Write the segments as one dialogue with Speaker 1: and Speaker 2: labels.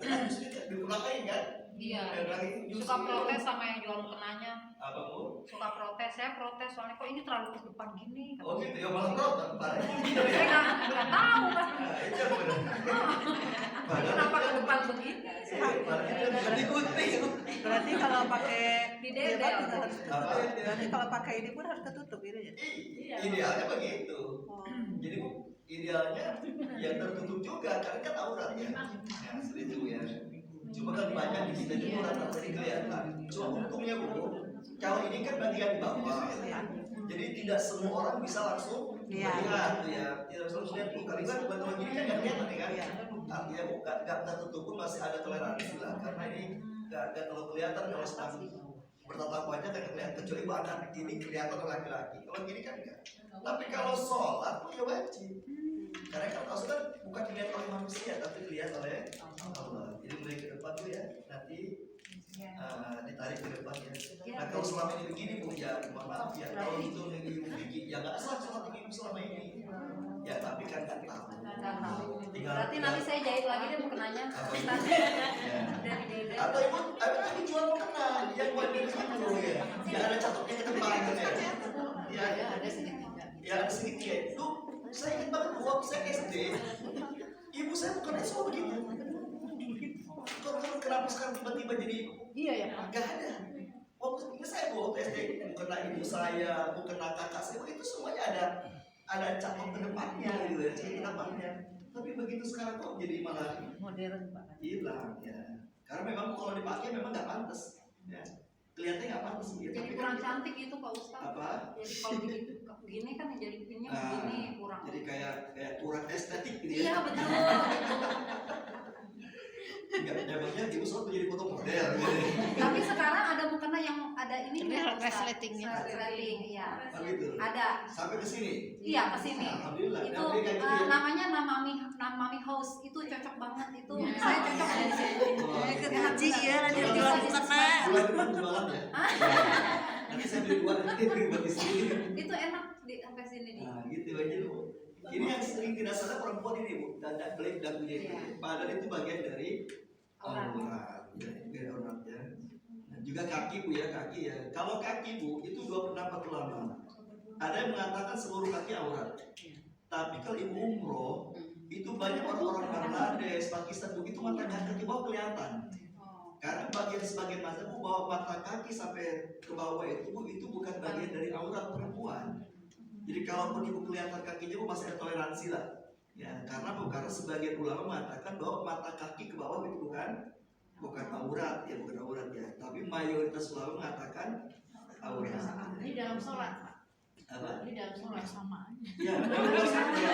Speaker 1: mesti dipelakain kan?
Speaker 2: Iya. Suka protes sama yang jual mukenanya.
Speaker 1: Apa Bu?
Speaker 2: Suka protes, saya protes soalnya kok ini terlalu ke depan gini.
Speaker 1: Oh gitu ya, malah protes.
Speaker 2: Saya nggak tahu kan.
Speaker 1: Itu benar.
Speaker 2: Kenapa ke depan begini?
Speaker 3: Berarti kalau pakai
Speaker 2: Di dedel.
Speaker 3: Berarti kalau pakai ini pun harus ketutup ini ya?
Speaker 1: Idealnya begitu. Jadi Bu, idealnya ya tertutup juga karena kan aurat ya. Ya, itu ya. Cuma kan banyak di sini juga rata-rata kelihatan. Cuma untungnya Bu, kalau ini kan bagian bawah. Jadi tidak semua orang bisa langsung melihat ya. Tidak langsung lihat Bu. Karena kan buat orang gini kan nggak kelihatan ya kan. Artinya Bu, nggak tertutup pun masih ada toleransi lah. Karena ini nggak terlalu kelihatan kalau sedang bertatap wajah kan kelihatan. Kecuali Bu anak ini kelihatan laki-laki. Kalau gini kan enggak. Tapi kalau sholat pun ya wajib. Karena kalau sholat bukan dilihat oleh manusia, tapi dilihat oleh Allah. Jadi mulai ke depan Bu ya, nanti ditarik ke depan ya. Nah kalau selama ini begini Bu ya, mohon maaf ya. Kalau itu yang ibu bikin, ya nggak salah sholat ibu selama ini. Ya tapi kan nggak tahu.
Speaker 2: Berarti nanti saya jahit lagi deh mukenanya.
Speaker 1: Atau ibu jual mukena yang buat di situ ya. Ya ada catoknya ke depan ya. Ya ada sedikit. Ya ada sedikit. Tuh saya ingat banget waktu saya SD, ibu saya bukan semua begini. Kenapa sekarang tiba-tiba jadi? Iya ya. Gak ada. Waktu saya waktu SD bukan ibu saya, bukan kakak saya, itu semuanya ada catok ke depannya gitu ya, catok ke depannya. Tapi begitu sekarang kok jadi malah
Speaker 3: modern Pak.
Speaker 1: Hilang ya. Karena memang kalau dipakai memang nggak pantas. Ya. Kelihatannya nggak pantas gitu.
Speaker 2: Jadi kurang cantik itu Pak Ustaz.
Speaker 1: Apa?
Speaker 2: Jadi kalau begini kan jadi pinnya begini kurang.
Speaker 1: Jadi kayak kurang estetik gitu ya.
Speaker 2: Iya betul.
Speaker 1: Enggak, memangnya ibu selalu jadi foto model gitu.
Speaker 2: Tapi sekarang ada mukena yang ada ini
Speaker 3: resletingnya.
Speaker 2: Resleting, iya.
Speaker 1: Oh gitu.
Speaker 2: Ada.
Speaker 1: Sampai ke sini.
Speaker 2: Iya ke sini.
Speaker 1: Alhamdulillah.
Speaker 2: Itu namanya Namami House, itu cocok banget itu. Saya cocok di sini.
Speaker 3: Haji ya, nanti jual mukena.
Speaker 1: Bulan depan jualan ya. Nanti saya beli dua nanti buat di sini.
Speaker 2: Itu enak di sampai sini nih.
Speaker 1: Nah, gitu aja Bu. Ini yang sering tidak sadar perempuan ini Bu, dan belik dagunya itu. Padahal itu bagian dari aurat, ya, bagian aurat ya. Nah, juga kaki Bu ya, kaki ya. Kalau kaki Bu, itu dua pendapat ulama. Ada yang mengatakan seluruh kaki aurat. Tapi kalau ibu umroh, itu banyak orang-orang Bangladesh, Pakistan begitu mata kaki bawah kelihatan. Karena sebagian mazhab Bu bahwa mata kaki sampai ke bawah itu Bu, itu bukan bagian dari aurat perempuan. Jadi kalaupun ibu kelihatan kakinya Bu masih ada toleransi lah. Ya, karena sebagian ulama mengatakan bahwa mata kaki ke bawah itu bukan aurat ya, bukan aurat ya. Tapi mayoritas ulama mengatakan aurat.
Speaker 2: Ini dalam sholat.
Speaker 1: Apa?
Speaker 2: Ini dalam sholat sama.
Speaker 1: Ya, dalam sama aja.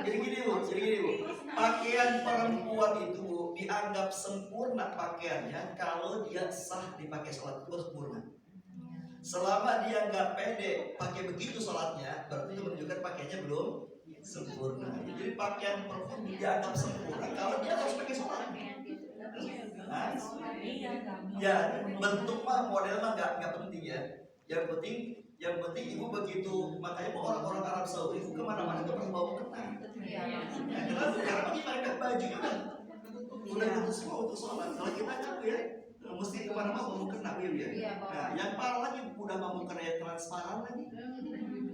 Speaker 1: Jadi gini Bu, pakaian perempuan itu Bu dianggap sempurna pakaiannya kalau dia sah dipakai sholat itu sempurna. Selama dia nggak pede pakai begitu sholatnya, berarti itu menunjukkan pakaiannya belum sempurna. Jadi pakaian perempuan dianggap sempurna kalau dia harus pakai sholat. Nah, ya bentuk mah model mah nggak penting ya. Yang penting ibu begitu, makanya orang-orang Arab Saudi itu kemana-mana tuh pasti bawa mukena. Karena bagi mereka bajunya udah untuk semua untuk sholat. Kalau kita kan ya mesti kemana-mana mau mukena ya. Nah, yang parah lagi udah mau mukena yang transparan lagi.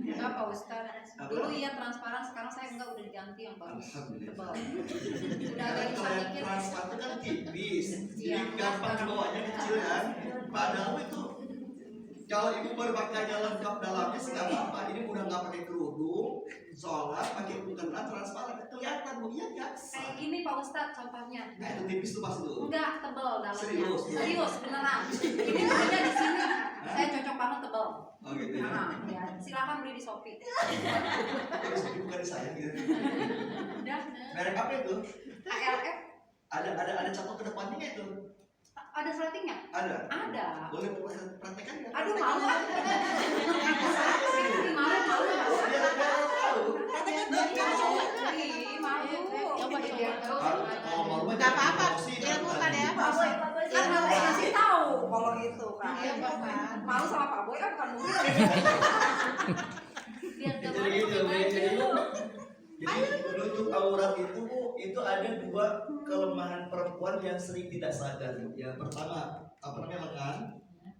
Speaker 2: Enggak Pak Ustaz. Dulu iya transparan, sekarang saya enggak, udah diganti yang bagus. Tebal. Udah ada yang sedikit.
Speaker 1: Transparan itu kan tipis, jadi gampang dibawanya kecil kan. Padahal itu kalau ibu berpakaiannya lengkap dalamnya sih nggak apa-apa. Ini udah nggak pakai kerudung, sholat pakai mukena transparan, kelihatan begini ya.
Speaker 2: Kayak gini Pak Ustaz contohnya.
Speaker 1: Nah itu tipis tuh pas itu.
Speaker 2: Enggak tebal dalamnya.
Speaker 1: Serius
Speaker 2: beneran. Ini ada di sini. Saya cocok banget tebal.
Speaker 1: Oh gitu ya.
Speaker 2: Nah, ya. Silakan beli di Shopee.
Speaker 1: Terus bukan di saya gitu.
Speaker 2: Udah.
Speaker 1: Merek apa itu?
Speaker 2: ALF.
Speaker 1: Ada contoh ke depannya nggak itu?
Speaker 2: Ada slatingnya?
Speaker 1: Ada. Boleh praktekkan nggak?
Speaker 2: Aduh malu.
Speaker 3: Malu. Nggak apa-apa. Ilmu kan ya.
Speaker 2: Kan harus kasih tahu kalau
Speaker 3: gitu kan.
Speaker 2: Malu sama Pak Boy kan bukan mobil.
Speaker 1: Jadi Jadi menutup aurat itu ada dua kelemahan perempuan yang sering tidak sadar. Yang pertama apa namanya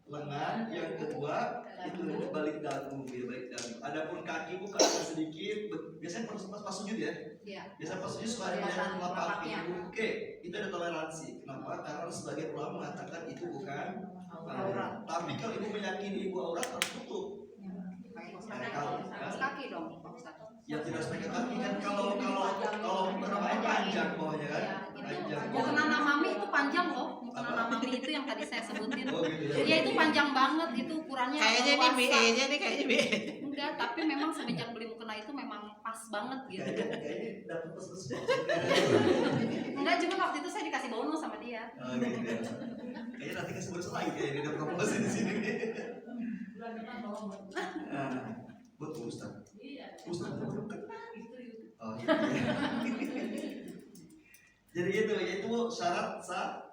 Speaker 1: lengan, yang kedua itu balik dagu, ya balik dagu. Adapun kaki bukan sedikit, biasanya pas sujud ya.
Speaker 2: Iya.
Speaker 1: Biasanya pas sujud suka ada yang telapak kaki. Oke, itu ada toleransi. Kenapa? Karena sebagai ulama mengatakan itu bukan aurat. Tapi kalau ibu meyakini ibu aurat harus tutup.
Speaker 2: Kaki dong, Pak Ustadz.
Speaker 1: Ya tidak sebagai kaki kan kalau panjang bawahnya kan.
Speaker 2: Mukena mami itu panjang loh. Mukena mami itu yang tadi saya sebutin.
Speaker 1: Oh, gitu ya.
Speaker 2: Iya itu panjang banget, itu ukurannya.
Speaker 3: Kayaknya nih BE-nya nih kayaknya BE.
Speaker 2: Enggak, tapi memang semenjak beli mukena itu memang pas banget gitu.
Speaker 1: Kayaknya dapat pesan.
Speaker 2: Enggak, cuma waktu itu saya dikasih bonus sama dia.
Speaker 1: Oh, gitu ya. Kayaknya nanti kasih bonus lagi kayaknya dia promosi di sini. Betul Ustaz. Ustaz bukan. Oh iya. Jadi itu syarat sah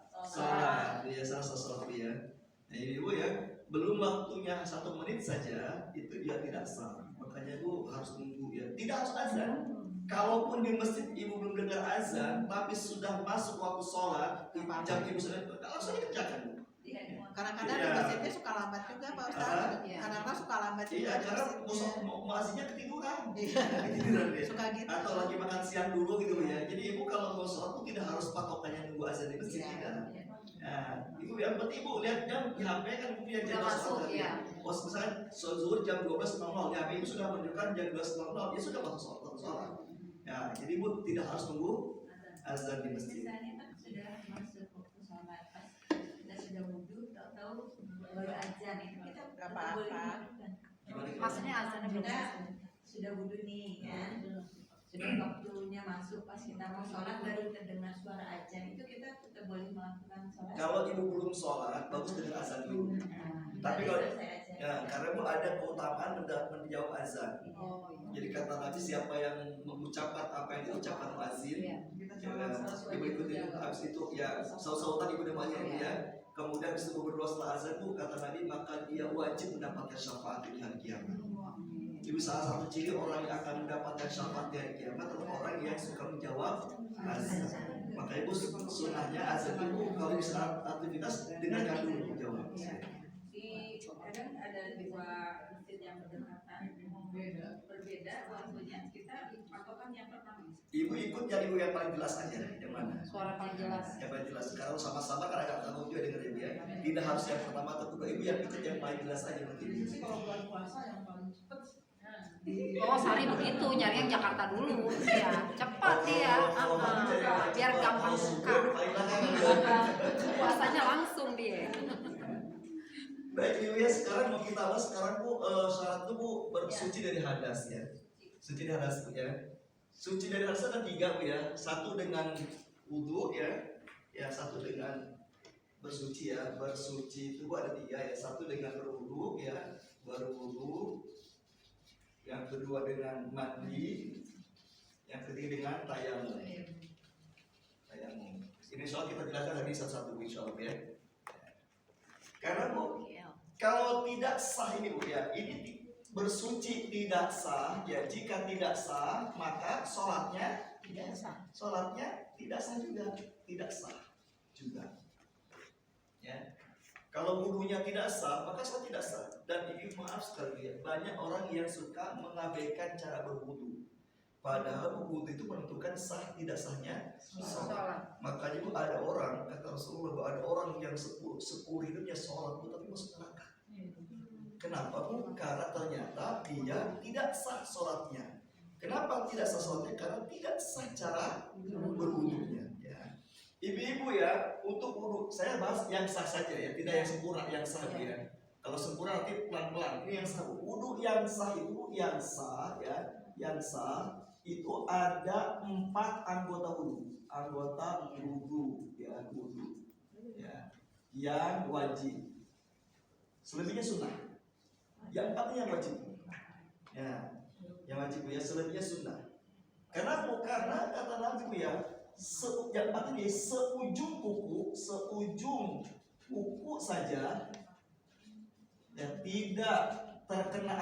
Speaker 1: ya syarat sah ya. Nah ibu ya belum waktunya 1 menit saja itu dia tidak sah. Makanya ibu harus tunggu ya. Tidak harus azan. Kalaupun di masjid ibu belum dengar azan, tapi sudah masuk waktu sholat, jam ibu sudah langsung dikerjakan.
Speaker 3: Kadang-kadang di masjidnya suka lambat juga Pak Ustadz. Kadang-kadang suka lambat juga.
Speaker 1: Iya, karena muazinnya ketiduran. Ketiduran deh.
Speaker 3: Suka gitu.
Speaker 1: Atau lagi makan siang dulu gitu ya. Jadi ibu kalau mau sholat tuh tidak harus patokannya nunggu azan di masjid tidak. Nah, ibu yang penting ibu lihat jam di HP kan ibu yang jam sholat ya. Oh, misalnya zuhur jam 12.00, ya HP ibu sudah menunjukkan jam 12.00, ya sudah waktu sholat. Ya, jadi ibu tidak harus tunggu azan di masjid.
Speaker 4: Sudah masuk waktu sholat, kita sudah wudhu, tahu-tahu baru azan itu kita
Speaker 3: Gak apa-apa.
Speaker 2: Maksudnya azannya belum
Speaker 4: kita
Speaker 2: masuk.
Speaker 4: sudah wudhu nih kan, sudah waktunya masuk pas kita mau sholat baru terdengar suara azan itu kita tetap boleh melakukan sholat.
Speaker 1: Kalau ibu belum sholat, bagus dengan azan dulu. Tapi kalau ya, karena ibu ada keutamaan menjawab azan.
Speaker 2: Oh, iya.
Speaker 1: Jadi kata Nabi siapa yang mengucapkan apa yang diucapkan muazin,
Speaker 2: Iya.
Speaker 1: ibu ikutin habis itu ya sautan ibu namanya ya. Kemudian habis itu berdoa setelah azan bu kata Nabi maka dia wajib mendapatkan syafaat di hari kiamat. Ibu salah satu ciri orang yang akan mendapatkan syafaat di hari kiamat adalah orang yang suka menjawab azan. Maka ibu sunnahnya azan itu kalau bisa aktivitas dengarkan dulu menjawab.
Speaker 4: Di kadang ada dua masjid yang berdekatan, berbeda waktunya kita patokan yang pertama.
Speaker 1: Ibu ikut yang ibu yang paling jelas aja yang mana?
Speaker 2: Suara paling jelas.
Speaker 1: Yang paling jelas. Sekarang sama-sama kan agak tahu juga dengar ibu ya. Tidak harus yang pertama atau kedua, ibu yang ikut yang paling jelas aja nanti.
Speaker 4: Kalau bulan puasa yang paling cepet.
Speaker 2: Oh, Sari begitu, nyari yang Jakarta dulu. Ya, cepat dia. Biar gampang buka. Puasanya langsung dia.
Speaker 1: Baik ibu ya, sekarang mau kita bahas sekarang bu syarat itu bu bersuci dari hadas ya. Suci dari hadas bu ya. Suci dari hadas ada 3 bu ya. Satu dengan wudhu ya. Ya satu dengan bersuci ya. Bersuci itu bu ada 3 ya. Satu dengan berwudhu ya. Berwudhu. Yang kedua dengan mandi. Yang ketiga dengan tayamum. Tayamum. Ini soal kita jelaskan hari satu-satu insya Allah ya. Karena bu kalau tidak sah ini bu ya, ini bersuci tidak sah ya. Jika tidak sah maka sholatnya tidak sah. Sholatnya tidak sah juga, tidak sah juga. Ya. Kalau wudhunya tidak sah maka sholat tidak sah. Dan ini maaf sekali ya, banyak orang yang suka mengabaikan cara berwudhu. Padahal wudhu itu menentukan sah tidak sahnya sholat. Makanya bu ada orang kata Rasulullah bahwa ada orang yang sepuluh hidupnya sholat bu tapi masuk neraka. Kenapa bu? Karena ternyata dia tidak sah sholatnya. Kenapa tidak sah sholatnya? Karena tidak sah cara berwudhunya. Ya. Ibu-ibu ya untuk wudhu saya bahas yang sah saja ya, tidak yang sempurna, yang sah ya. Kalau sempurna nanti pelan-pelan. Ini yang sah. Wudhu yang sah itu yang sah ya, yang sah itu ada 4 anggota wudhu. Anggota wudhu ya, wudhu ya, yang wajib. Selebihnya sunnah. Yang 4 yang wajib. Ya, yang wajib ya, selebihnya sunnah. Karena kata Nabi ya, yang 4 ini seujung kuku saja ya tidak terkena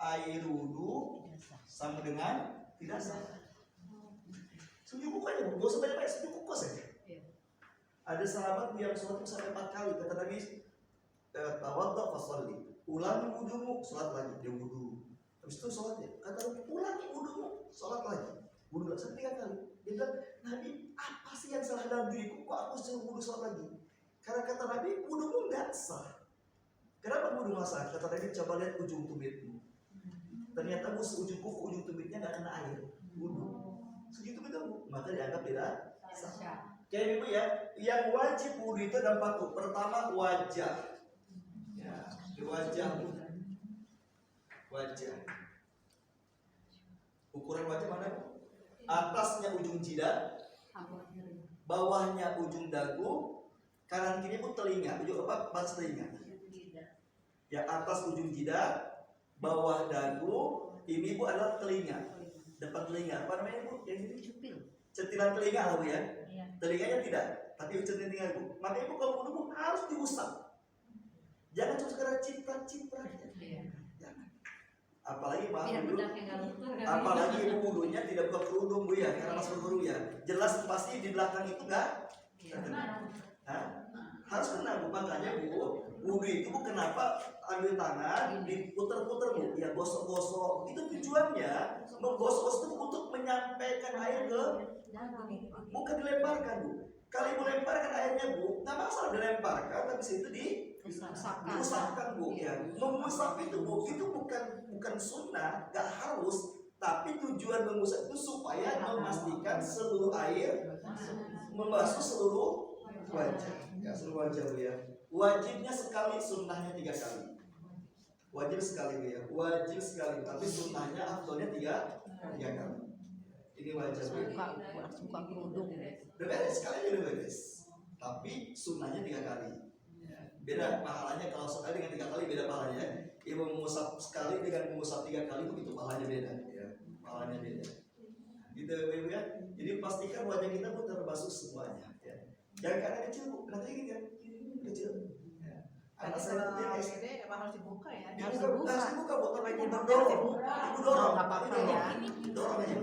Speaker 1: air wudhu, sama dengan tidak sah. Sujud kuku aja, gak usah banyak-banyak, sujud kuku saja. Ada sahabat yang sholat sampai 4 kali, kata Nabi, tawadda fasalli, ulangi wudumu, sholat lagi, dia wudu. Habis itu sholat ya, kata Nabi, ulangi wudumu, sholat lagi, wudu lagi, sampai 3 kali. Dia bilang, Nabi, apa sih yang salah dalam diriku, kok aku suruh wudu sholat lagi? Karena kata Nabi, wudumu nggak sah. Kenapa wudu nggak sah? Kata Nabi, coba lihat ujung tumitmu. Ternyata ujung kuku, ujung tumitnya nggak kena air, wudu. Segitu betul, maka dianggap tidak sah. Kayak ibu ya, yang wajib wudu itu ada 4 tuh. Pertama wajah, ya, wajah, wajah. Ukuran wajah mana? Atasnya ujung jidat, bawahnya ujung dagu, kanan kiri pun telinga, ujung apa? Batas telinga. Ya, atas ujung jidat, bawah dagu, ini bu adalah telinga, depan telinga. Apa namanya bu? Yang ini cupil. Cetilan telinga lah bu ya. Telinganya tidak, tapi cetilan telinga bu. Maka ibu kalau wudu harus diusap. Jangan cuma sekedar ciprat-ciprat. Apalagi maaf dulu, apalagi ibu wudunya tidak buka kerudung bu ya, karena masuk kerudung ya. Jelas pasti di belakang itu enggak kena. Harus kena bu, makanya bu, wudu itu bu kenapa ambil tangan diputer-puter bu, ya gosok-gosok. Itu tujuannya menggosok itu untuk menyampaikan air ke, bukan dilemparkan bu. Kalau ibu lemparkan airnya bu, nggak masalah dilemparkan, tapi situ diusapkan bu. Ya, mengusap itu bu, itu bukan sunnah, nggak harus. Tapi tujuan mengusap itu supaya memastikan seluruh air membasuh seluruh wajah. Ya, seluruh wajah bu ya. Wajibnya sekali, sunnahnya 3 kali. Wajib sekali bu ya, wajib sekali. Tapi sunnahnya afdolnya 3 kali. Ini wajib bu.
Speaker 3: Bukan kerudung.
Speaker 1: Beres sekali aja beres. Tapi sunnahnya 3 kali. Beda pahalanya kalau sekali dengan 3 kali beda pahalanya. Ibu mengusap sekali dengan mengusap 3 kali itu pahalanya beda. Ya, pahalanya beda. Gitu ibu ya. Jadi pastikan wajah kita pun terbasuh semuanya. Ya. Jangan karena kecil bu, nanti gini kan, ini kecil. Ya. Anak saya itu yang
Speaker 3: ini emang harus dibuka ya.
Speaker 1: harus dibuka bu, tapi ibu dorong. Ibu dorong.
Speaker 3: Nggak apa-apa ya.
Speaker 1: Dorong aja.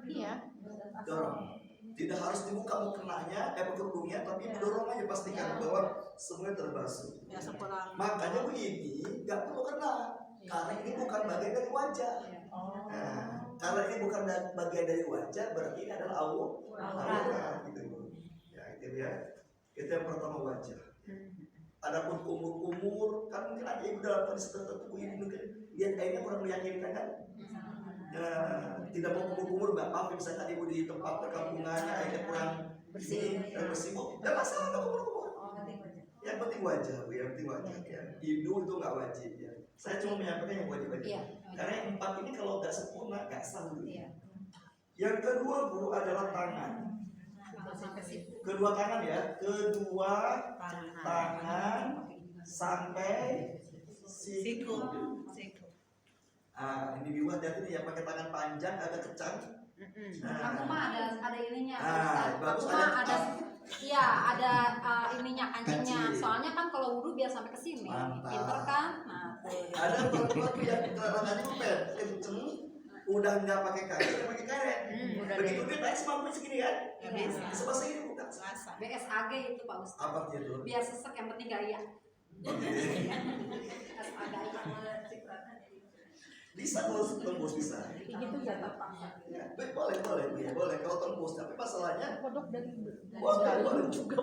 Speaker 3: Iya.
Speaker 1: Dorong. Tidak harus dibuka mau kenanya, kerudungnya, tapi dorong aja pastikan bahwa semuanya terbasuh.
Speaker 3: Ya sekurang.
Speaker 1: Makanya begini, nggak perlu kena, karena ini bukan bagian dari wajah. Nah, karena ini bukan bagian dari wajah, berarti ini adalah aurat, gitu. Ya, itu ya. Itu yang pertama wajah. Adapun umur, kan mungkin ada ibu dalam kondisi tertentu ini mungkin lihat airnya kurang meyakinkan kan? Tidak mau kumur-kumur, mbak maaf misalnya ibu di tempat perkampungannya airnya kurang bersih bu, nggak masalah nggak kumur-kumur. Yang penting wajah bu, yang penting wajah ya. Hindu itu nggak wajib ya. Saya cuma menyampaikan yang wajib aja. Karena yang 4 ini kalau nggak sempurna nggak sah dulu. Yang kedua bu adalah tangan. Kedua tangan ya, kedua tangan sampai siku. Ini biwah hati-hati ya, pakai tangan panjang agak kecang.
Speaker 2: Aku mah ada ininya.
Speaker 1: Bagus
Speaker 2: Aku mah ada ininya kancingnya. Soalnya kan kalau wudu biar sampai ke sini. Pinter kan? Nah,
Speaker 1: ada perempuan yang tangannya kenceng, udah nggak pakai karet, pakai karet. Begitu dia naik semampunya segini kan? Sebelah segini bukan.
Speaker 2: BSAG itu Pak Ustaz.
Speaker 1: Apa itu?
Speaker 2: Biar sesek yang penting gaya.
Speaker 1: Bisa tembus bisa.
Speaker 2: Gitu ya Pak.
Speaker 1: Ya, boleh kalau tembus. Tapi masalahnya
Speaker 3: Kodok dari
Speaker 1: boleh juga.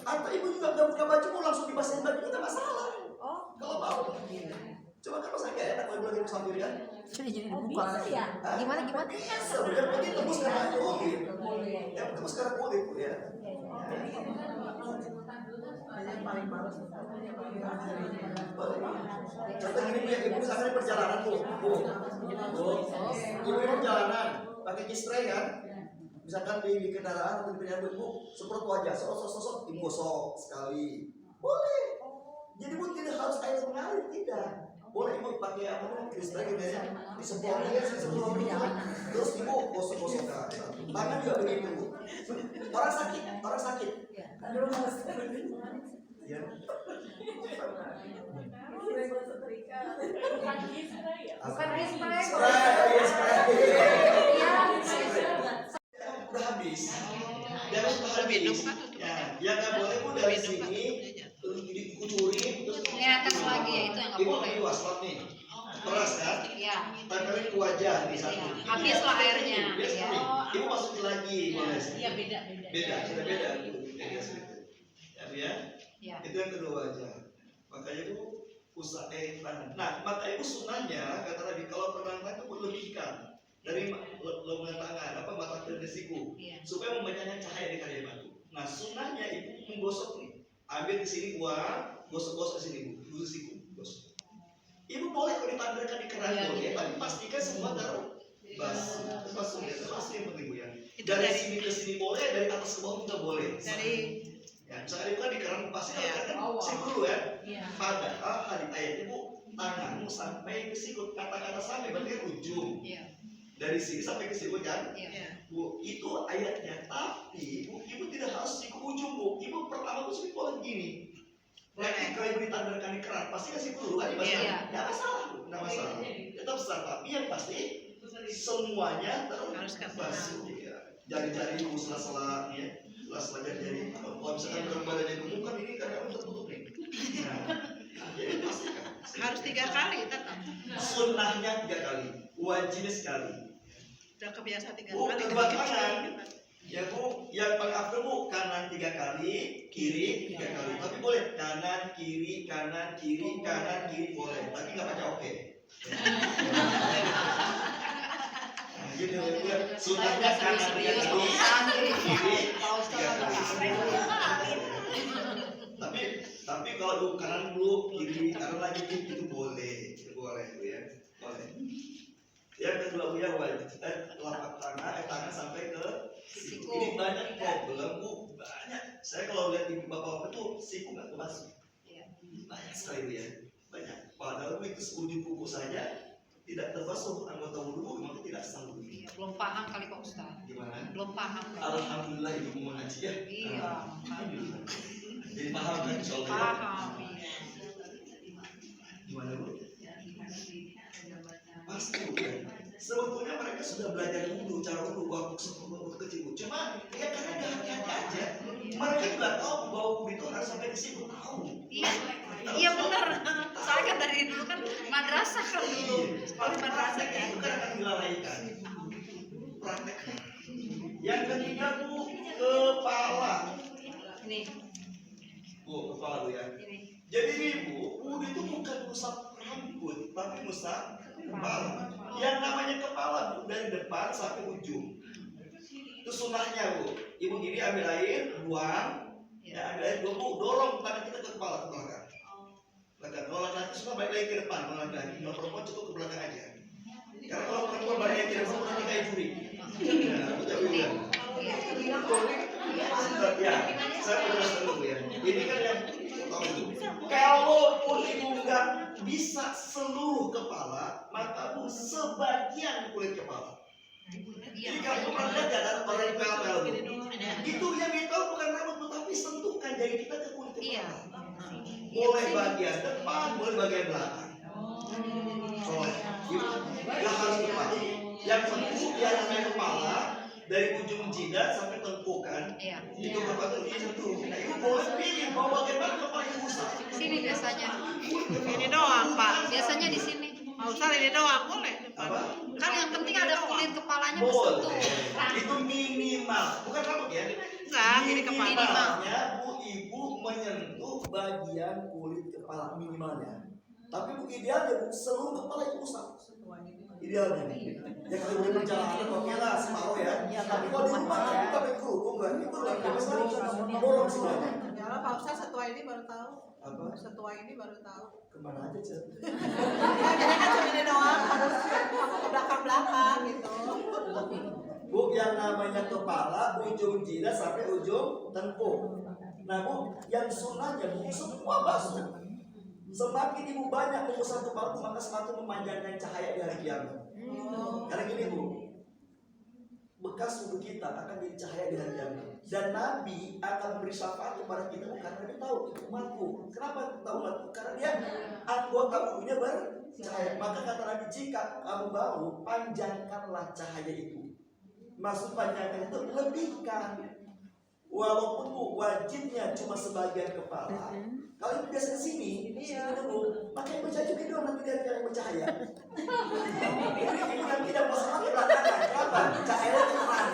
Speaker 1: Atau ibu juga nggak buka baju langsung dibasahin baju kita masalah. Kalau mau. Coba kalau saya nggak enak kalau lagi sambil ya.
Speaker 3: Sudah jadi dibuka. Gimana?
Speaker 1: Bisa, udah pergi tembus karena kulit. Ya tembus karena kulit ya.
Speaker 3: Yang paling males.
Speaker 1: Contoh gini ya, ibu misalkan di perjalanan bu, ibu perjalanan pakai kistre kan, misalkan di kendaraan atau di perjalanan ibu semprot wajah, sosok ibu gosok sekali, boleh. Jadi bu tidak harus air mengalir, tidak. Boleh ibu pakai apa namanya kistre gitu ya, disemprot terus ibu gosok-gosokkan. Tangan juga begitu bu. Orang sakit. Ya.
Speaker 2: Bukan spray.
Speaker 1: Udah habis. Dan udah habis. Ya, yang nggak boleh pun dari sini dikucurin terus
Speaker 2: Ini atas lagi ya, itu yang nggak
Speaker 1: Ibu
Speaker 2: boleh.
Speaker 1: ambil waspat nih. Peras kan?
Speaker 2: Iya.
Speaker 1: Tempelin ke wajah di satu.
Speaker 2: Iya. Habislah airnya.
Speaker 1: Biasa
Speaker 2: Iya.
Speaker 1: nih. Ibu masukin lagi. Boleh.
Speaker 5: Iya beda.
Speaker 1: Beda, sudah beda. Beda sedikit. Ya, Bu, ya.
Speaker 2: Iya.
Speaker 1: Itu yang kedua wajah. Makanya itu usah tangan. Nah, maka itu sunnahnya kata Nabi kalau pegang tangan itu lebihkan dari lengan tangan apa mata dan siku
Speaker 2: Iya.
Speaker 1: supaya membanyakkan cahaya di karya batu. Nah, sunnahnya ibu menggosok nih. Ambil di sini buah, gosok-gosok sini bu, dulu siku, gosok. Ibu boleh kalau ditampilkan di keran boleh, tapi pastikan semua taruh basuh, basuh ya, basuh yang penting bu ya. Dari sini ke sini boleh, dari atas ke bawah juga boleh.
Speaker 3: Dari
Speaker 1: Ya, misalnya ibu kan di keran pasti
Speaker 3: Iya.
Speaker 1: kan siku dulu ya.
Speaker 5: Iya.
Speaker 1: Padahal hadis ayat ibu tanganmu sampai ke siku, kata-kata sampai berarti ujung.
Speaker 2: Iya.
Speaker 1: Dari sini sampai ke siku kan?
Speaker 2: Iya.
Speaker 1: Bu, itu ayatnya, tapi ibu tidak harus siku ujung bu. Ibu pertama tuh siku boleh gini. Nanti kalau ibu ditandarkan di keran, pasti kasih dulu kan?
Speaker 2: Iya.
Speaker 1: Nggak masalah bu, nggak masalah. Tetap besar, tapi yang pasti semuanya
Speaker 3: Harus kan
Speaker 1: basuh. Ya. Jari-jari ibu sela-sela ya, sela-sela jari-jari. Kalau misalkan berat badannya gemuk kan ini kadang-kadang tertutup nih. Nah, jadi pastikan.
Speaker 3: harus 3 kali tetap.
Speaker 1: Sunnahnya 3 kali, wajibnya sekali.
Speaker 3: Udah kebiasa 3
Speaker 1: Bu,
Speaker 3: kali.
Speaker 1: kedua kanan. Ya bu, yang paling afdal bu, kanan 3 kali, kiri 3 kali. Tapi boleh kanan, kiri, kanan, kiri, kanan, kiri boleh. Tapi nggak pakai oke. Nah, gitu ya. Sunnahnya kanan 3 kali, kiri 3 kali. Tapi kalau bu kanan dulu, kiri, kanan lagi itu boleh, bu ya, boleh. Yang kedua bu ya wajib telapak tangan sampai ke siku. Ini banyak problem bu, banyak. Saya kalau lihat ibu bapak itu siku nggak kebasuh. Banyak sekali bu ya, banyak. Padahal bu itu ujung kuku saja tidak terbasuh anggota wudhu, maka tidak sah wudhu.
Speaker 2: Iya. Belum paham kali Pak Ustaz.
Speaker 1: Gimana?
Speaker 2: Belum paham kali.
Speaker 1: Alhamdulillah ibu mengaji ya.
Speaker 2: Iya.
Speaker 1: Alhamdulillah. Jadi paham kan insyaallah ya?
Speaker 2: Paham. Iya.
Speaker 1: Gimana bu? Pasti bu ya. Sebetulnya mereka sudah belajar dulu cara wudhu waktu kecil bu. Cuma ya karena dia hati-hati aja. Mereka juga tahu bahwa wudhu itu harus sampai ke situ tahu.
Speaker 2: Iya. Iya benar. Saya kan dari dulu kan madrasah kan dulu. Sekolah madrasah
Speaker 1: Prakteknya
Speaker 2: kan.
Speaker 1: itu kadang dilalaikan. Praktek. Yang ketiga bu kepala.
Speaker 2: Ini.
Speaker 1: Bu kepala bu ya.
Speaker 2: Ini.
Speaker 1: Jadi ibu wudhu itu bukan ngusap rambut tapi ngusap kepala. Yang namanya kepala bu dari depan sampai ujung. Itu sunnahnya bu. Ibu gini ambil air, buang. Ya ambil air, bu dorong tangan kita ke kepala ke belakang. Belakang. Kalau laki-laki suka balik lagi ke depan, kalau laki-laki kalau perempuan cukup ke belakang aja. Karena kalau perempuan balik lagi ke depan nanti kayak juri. Ya, betul ya. Ya, saya menjelaskan dulu ya. Ini kan yang tahu itu. Kalau ibu nggak bisa seluruh kepala, maka bu sebagian kulit kepala. Jadi kalau ibu pernah lihat ada orang yang pel-pel itu yang kita tahu bukan rambut, tapi sentuhkan jari kita ke kulit
Speaker 2: Iya.
Speaker 1: kepala. Boleh bagian depan, boleh bagian belakang. Boleh. Nggak harus depan. Yang penting yang namanya kepala dari ujung jidat sampai tengkukan.
Speaker 2: Iya.
Speaker 1: Itu kepala itu sentuh. Nah, ibu boleh pilih mau bagian mana kepala ibu usah.
Speaker 2: Sini biasanya.
Speaker 3: Ini doang Pak.
Speaker 2: Biasanya di sini.
Speaker 3: Mau usah ini doang boleh.
Speaker 1: Apa?
Speaker 2: Kan yang penting ada kulit kepalanya kesentuh.
Speaker 1: Boleh. Itu minimal, bukan rambut ya.
Speaker 3: Enggak, ini kepala.
Speaker 1: Minimalnya bu ibu menyentuh bagian kulit kepala minimalnya. Tapi bu idealnya bu seluruh kepala ibu usap. Idealnya nih. Ya kalau di perjalanan oke lah separuh ya. Tapi kalau di rumah kan ibu pakai kerudung kan, ibu nggak bisa dorong semuanya.
Speaker 3: Ya Allah Pak Ustaz setua ini baru tahu.
Speaker 1: Apa?
Speaker 3: Setua ini baru tahu.
Speaker 1: Kemana aja cek?
Speaker 3: Ya jadi kan cuma ini doang harus ke belakang-belakang gitu.
Speaker 1: Bu yang namanya kepala ujung jidat sampai ujung tengkuk. Nah bu yang sunnahnya bu semua basuh. Semakin ibu banyak mengusap kepala maka semakin memanjangkan cahaya di hari kiamat. Karena gini bu, bekas wudhu kita akan jadi cahaya di hari kiamat. Dan Nabi akan memberi syafaat kepada kita karena dia tahu itu umatku. Kenapa tahu umatku? Karena dia anggota wudhunya bercahaya. Maka kata Nabi, jika kamu bau, panjangkanlah cahaya itu. Maksud panjangkan itu lebihkan. Walaupun wajibnya cuma sebagian kepala. Kalau itu biasa di sini dulu, makanya baca juga dong nanti dari yang bercahaya. Jadi bukan tidak masalah ke belakangan. Kenapa? Cahaya terang,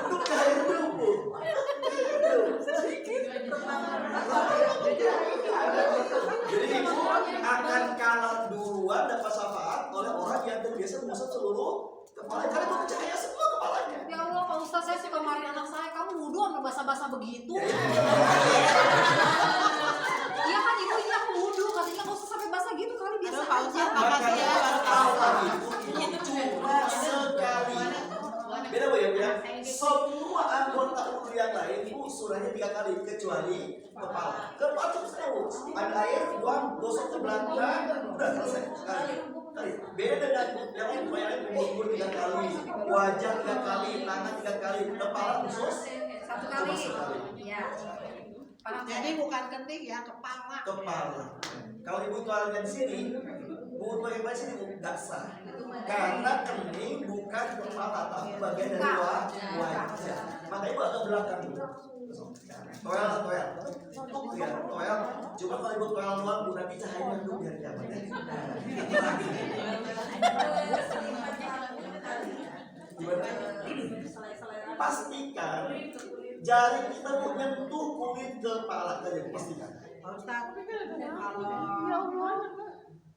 Speaker 1: untuk cahaya dulu. Jadi ibu akan kalah duluan dapat syafaat oleh orang yang terbiasa mengusap seluruh kepala. Karena itu cahaya semua kepalanya.
Speaker 2: Ya Allah, Pak Ustaz, saya suka marahin anak saya, kamu wudhu sampai basah-basah begitu. Iya kan, ibu ini aku wudhu, katanya nggak usah sampai basah gitu, kali biasa
Speaker 3: Aduh, Pak
Speaker 2: aja.
Speaker 3: Ustaz, makasih ya.
Speaker 1: Allah itu cuma sekali. Beda Bu ya, semua anggota wudhu yang lain Bu surahnya 3 kali kecuali kepala. Kepala cuma sekali. Ada air, buang, gosok ke belakang, udah selesai sekali. Beda dengan yang lain, kubur 3 kali, wajah 3 kali, tangan 3 kali, kepala khusus
Speaker 2: 1 kali. Ya.
Speaker 3: Jadi bukan kening ya, kepala.
Speaker 1: Kepala. Kalau ibu tuanya di sini, bu tuanya di sini nggak sah. Karena kening bukan kepala, tapi bagian dari wajah. Maka ibu agak belakang dulu. Toel. Ya, toel. Cuma kalau ibu toel doang, bu nanti cahayanya dulu biar dapat. Pastikan jari kita mau nyentuh kulit kepala tadi, pastikan.
Speaker 3: Pak Ustaz, kalau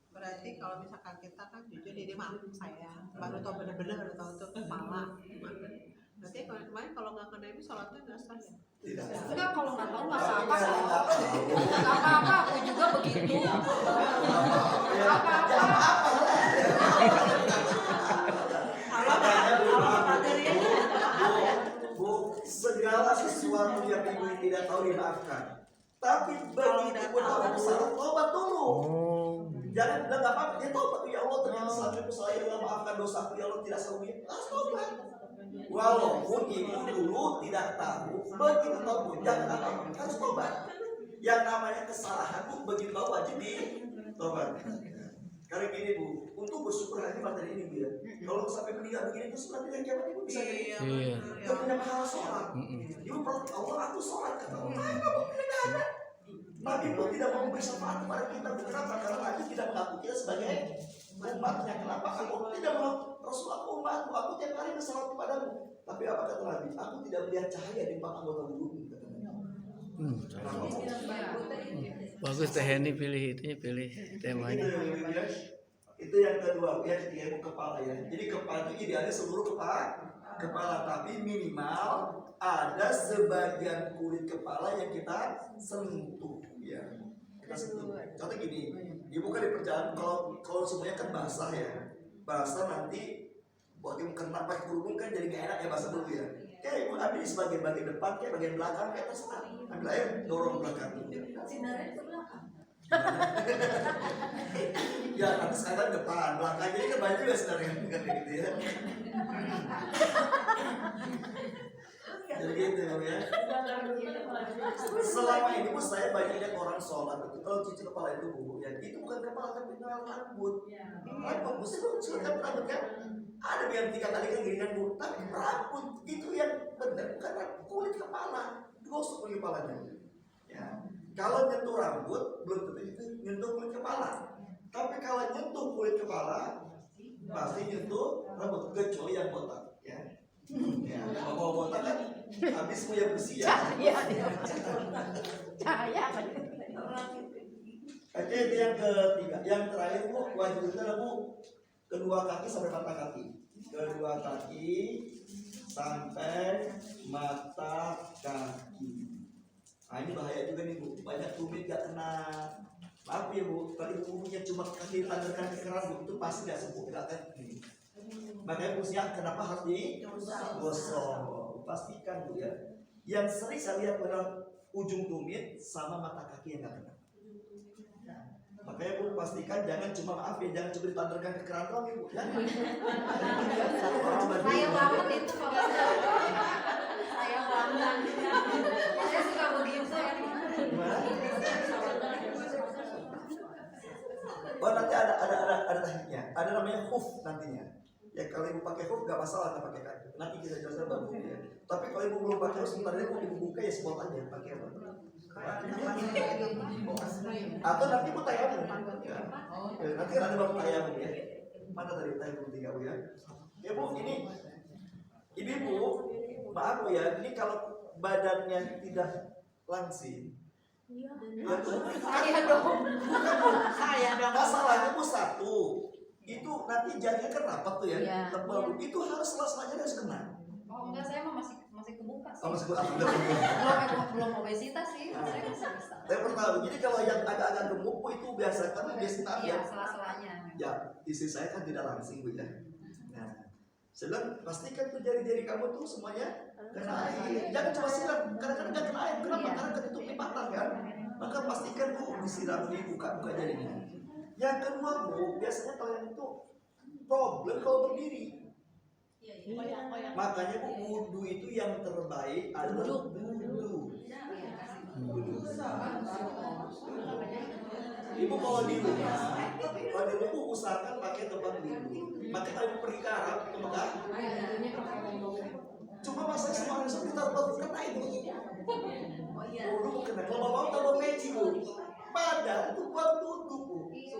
Speaker 3: berarti kalau misalkan kita kan jujur ini maaf saya baru tahu benar-benar tahu itu kepala. Berarti kalau kemarin kalau nggak kena ini sholatnya nggak sah ya?
Speaker 1: Tidak.
Speaker 2: Enggak, kalau nggak tahu nggak apa-apa. Nggak apa-apa, aku juga begitu. Nggak apa-apa.
Speaker 1: Bu, segala sesuatu yang ibu tidak tahu dimaafkan. Tapi begitu ibu tahu salah, tobat dulu. Jangan bilang nggak apa-apa, dia tobat. Ya Allah, ternyata salah itu salah, ya Allah maafkan dosaku, ya Allah tidak salah. Harus tobat. Walaupun ibu dulu tidak tahu, begitu tahu pun jangan apa-apa, harus tobat. Yang namanya kesalahan Bu, begitu tahu wajib tobat. Karena gini Bu, untuk bersyukur hari materi ini Bu ya. Kalau sampai meninggal begini terus nanti yang kiamat ibu bisa gak punya pahala sholat. Ibu perlu Allah, aku sholat kata Allah. Kamu tidak ada. Nabi pun tidak mau memberi syafaat kepada kita. Kenapa? Karena Nabi tidak mengaku kita sebagai umatnya. Kenapa? Aku tidak mau Rasul, aku umatmu, aku tiap hari bersalat kepadamu. Tapi apa kata Nabi? Aku tidak melihat cahaya di empat anggota wudhu.
Speaker 5: Bagus Teh Heni pilih temanya.
Speaker 1: Itu yang kedua, ya ketiga itu kepala ya. Jadi kepala itu idealnya seluruh kepala, tapi minimal ada sebagian kulit kepala yang kita sentuh ya. Kita sentuh. Contoh gini, ibu kan di perjalanan kalau semuanya kan basah ya. Basah nanti buat ibu kena pakai kerudung kan jadi gak enak ya basah dulu ya. Kayak ibu ambil di sebagian bagian depan, kayak bagian belakang, kayak terserah. Ambil air, dorong belakang.
Speaker 4: Sinarnya ke belakang.
Speaker 1: Ya nanti sekarang depan, belakang jadi kan banyak juga sebenarnya kan gitu ya. Jadi gitu ya. Selama ini Bu saya banyak lihat orang sholat itu kalau cuci kepala itu Bu ya itu bukan kepala tapi rambut. Rambut Bu sih kan rambut kan ada yang 3 kali kan gini kan Bu, tapi rambut itu yang benar bukan kulit kepala, gosok kulit kepalanya. Ya. Kalau nyentuh rambut belum tentu itu nyentuh kulit kepala. Tapi kalau nyentuh kulit kepala pasti nyentuh rambut kecuali yang botak ya. Ya, kalau botak kan habis punya bersih ya.
Speaker 2: Cahaya.
Speaker 1: Oke, itu yang ketiga. Yang terakhir Bu, wajib itu Bu kedua kaki sampai mata kaki. Kedua kaki sampai mata kaki. Nah ini bahaya juga nih Bu, banyak tumit gak kena. Maaf ya Bu, kalau ibunya cuma kaki tangan kaki keras Bu, itu pasti gak sembuh, gak kan. Makanya Bu siang kenapa harus digosok? Pastikan Bu ya. Yang sering saya lihat pada ujung tumit sama mata kaki yang gak kena. Makanya Bu pastikan jangan cuma maaf ya, jangan cuma ditandarkan ke keran doang Ibu ya.
Speaker 2: Saya banget itu kalau saya banget. Saya suka begitu ya.
Speaker 1: Oh nanti ada tekniknya, ada namanya hoof nantinya. Ya kalau ibu pakai hoof gak masalah nggak pakai kaki. Nanti kita jelaskan baru ya. Tapi kalau ibu belum pakai hoof, sebentar ibu buka ya spot aja pakai apa? Atau nanti ibu tayamum. Ya. Nanti ada baru tayamum ya. Mana tadi tayamum 3 Bu ya? Ya Bu ini ibu maaf Bu ya, ini kalau badannya tidak langsing. Ya,
Speaker 2: Saya dong.
Speaker 3: Saya dong.
Speaker 1: masalahnya Bu satu, itu nanti jadinya kan rapat tuh ya,
Speaker 2: Iya.
Speaker 1: tebal. Itu harus sela-selanya harus kena.
Speaker 2: Oh enggak, saya mah masih kebuka sih.
Speaker 1: Oh, masih alhamdulillah.
Speaker 2: belum obesitas sih, saya bisa.
Speaker 1: Saya pernah tahu. Jadi kalau yang agak-agak gemuk Bu itu biasa karena biasa
Speaker 2: Iya,
Speaker 1: ya.
Speaker 2: sela-selanya.
Speaker 1: Ya, istri saya kan tidak langsing Bu ya. Nah, saya bilang pastikan tuh jari-jari kamu tuh semuanya kena air. Jangan cuma siram, kadang-kadang nggak kena air. Kenapa?
Speaker 2: Iya.
Speaker 1: Karena ketutup di patah kan. Maka pastikan Bu disiram, dibuka-buka jarinya. Yang kedua Bu, biasanya kalian itu problem kalau berdiri. Makanya Bu, wudhu itu yang terbaik adalah wudhu. Ibu kalau di rumah usahakan pakai tempat wudhu. Maka kalau ibu pergi ke Arab, ke Mekah, cuma masalah semua harus kita buat kena itu. Wudhu kena. Kalau bapak tahu peci Bu, padahal itu buat duduk Bu.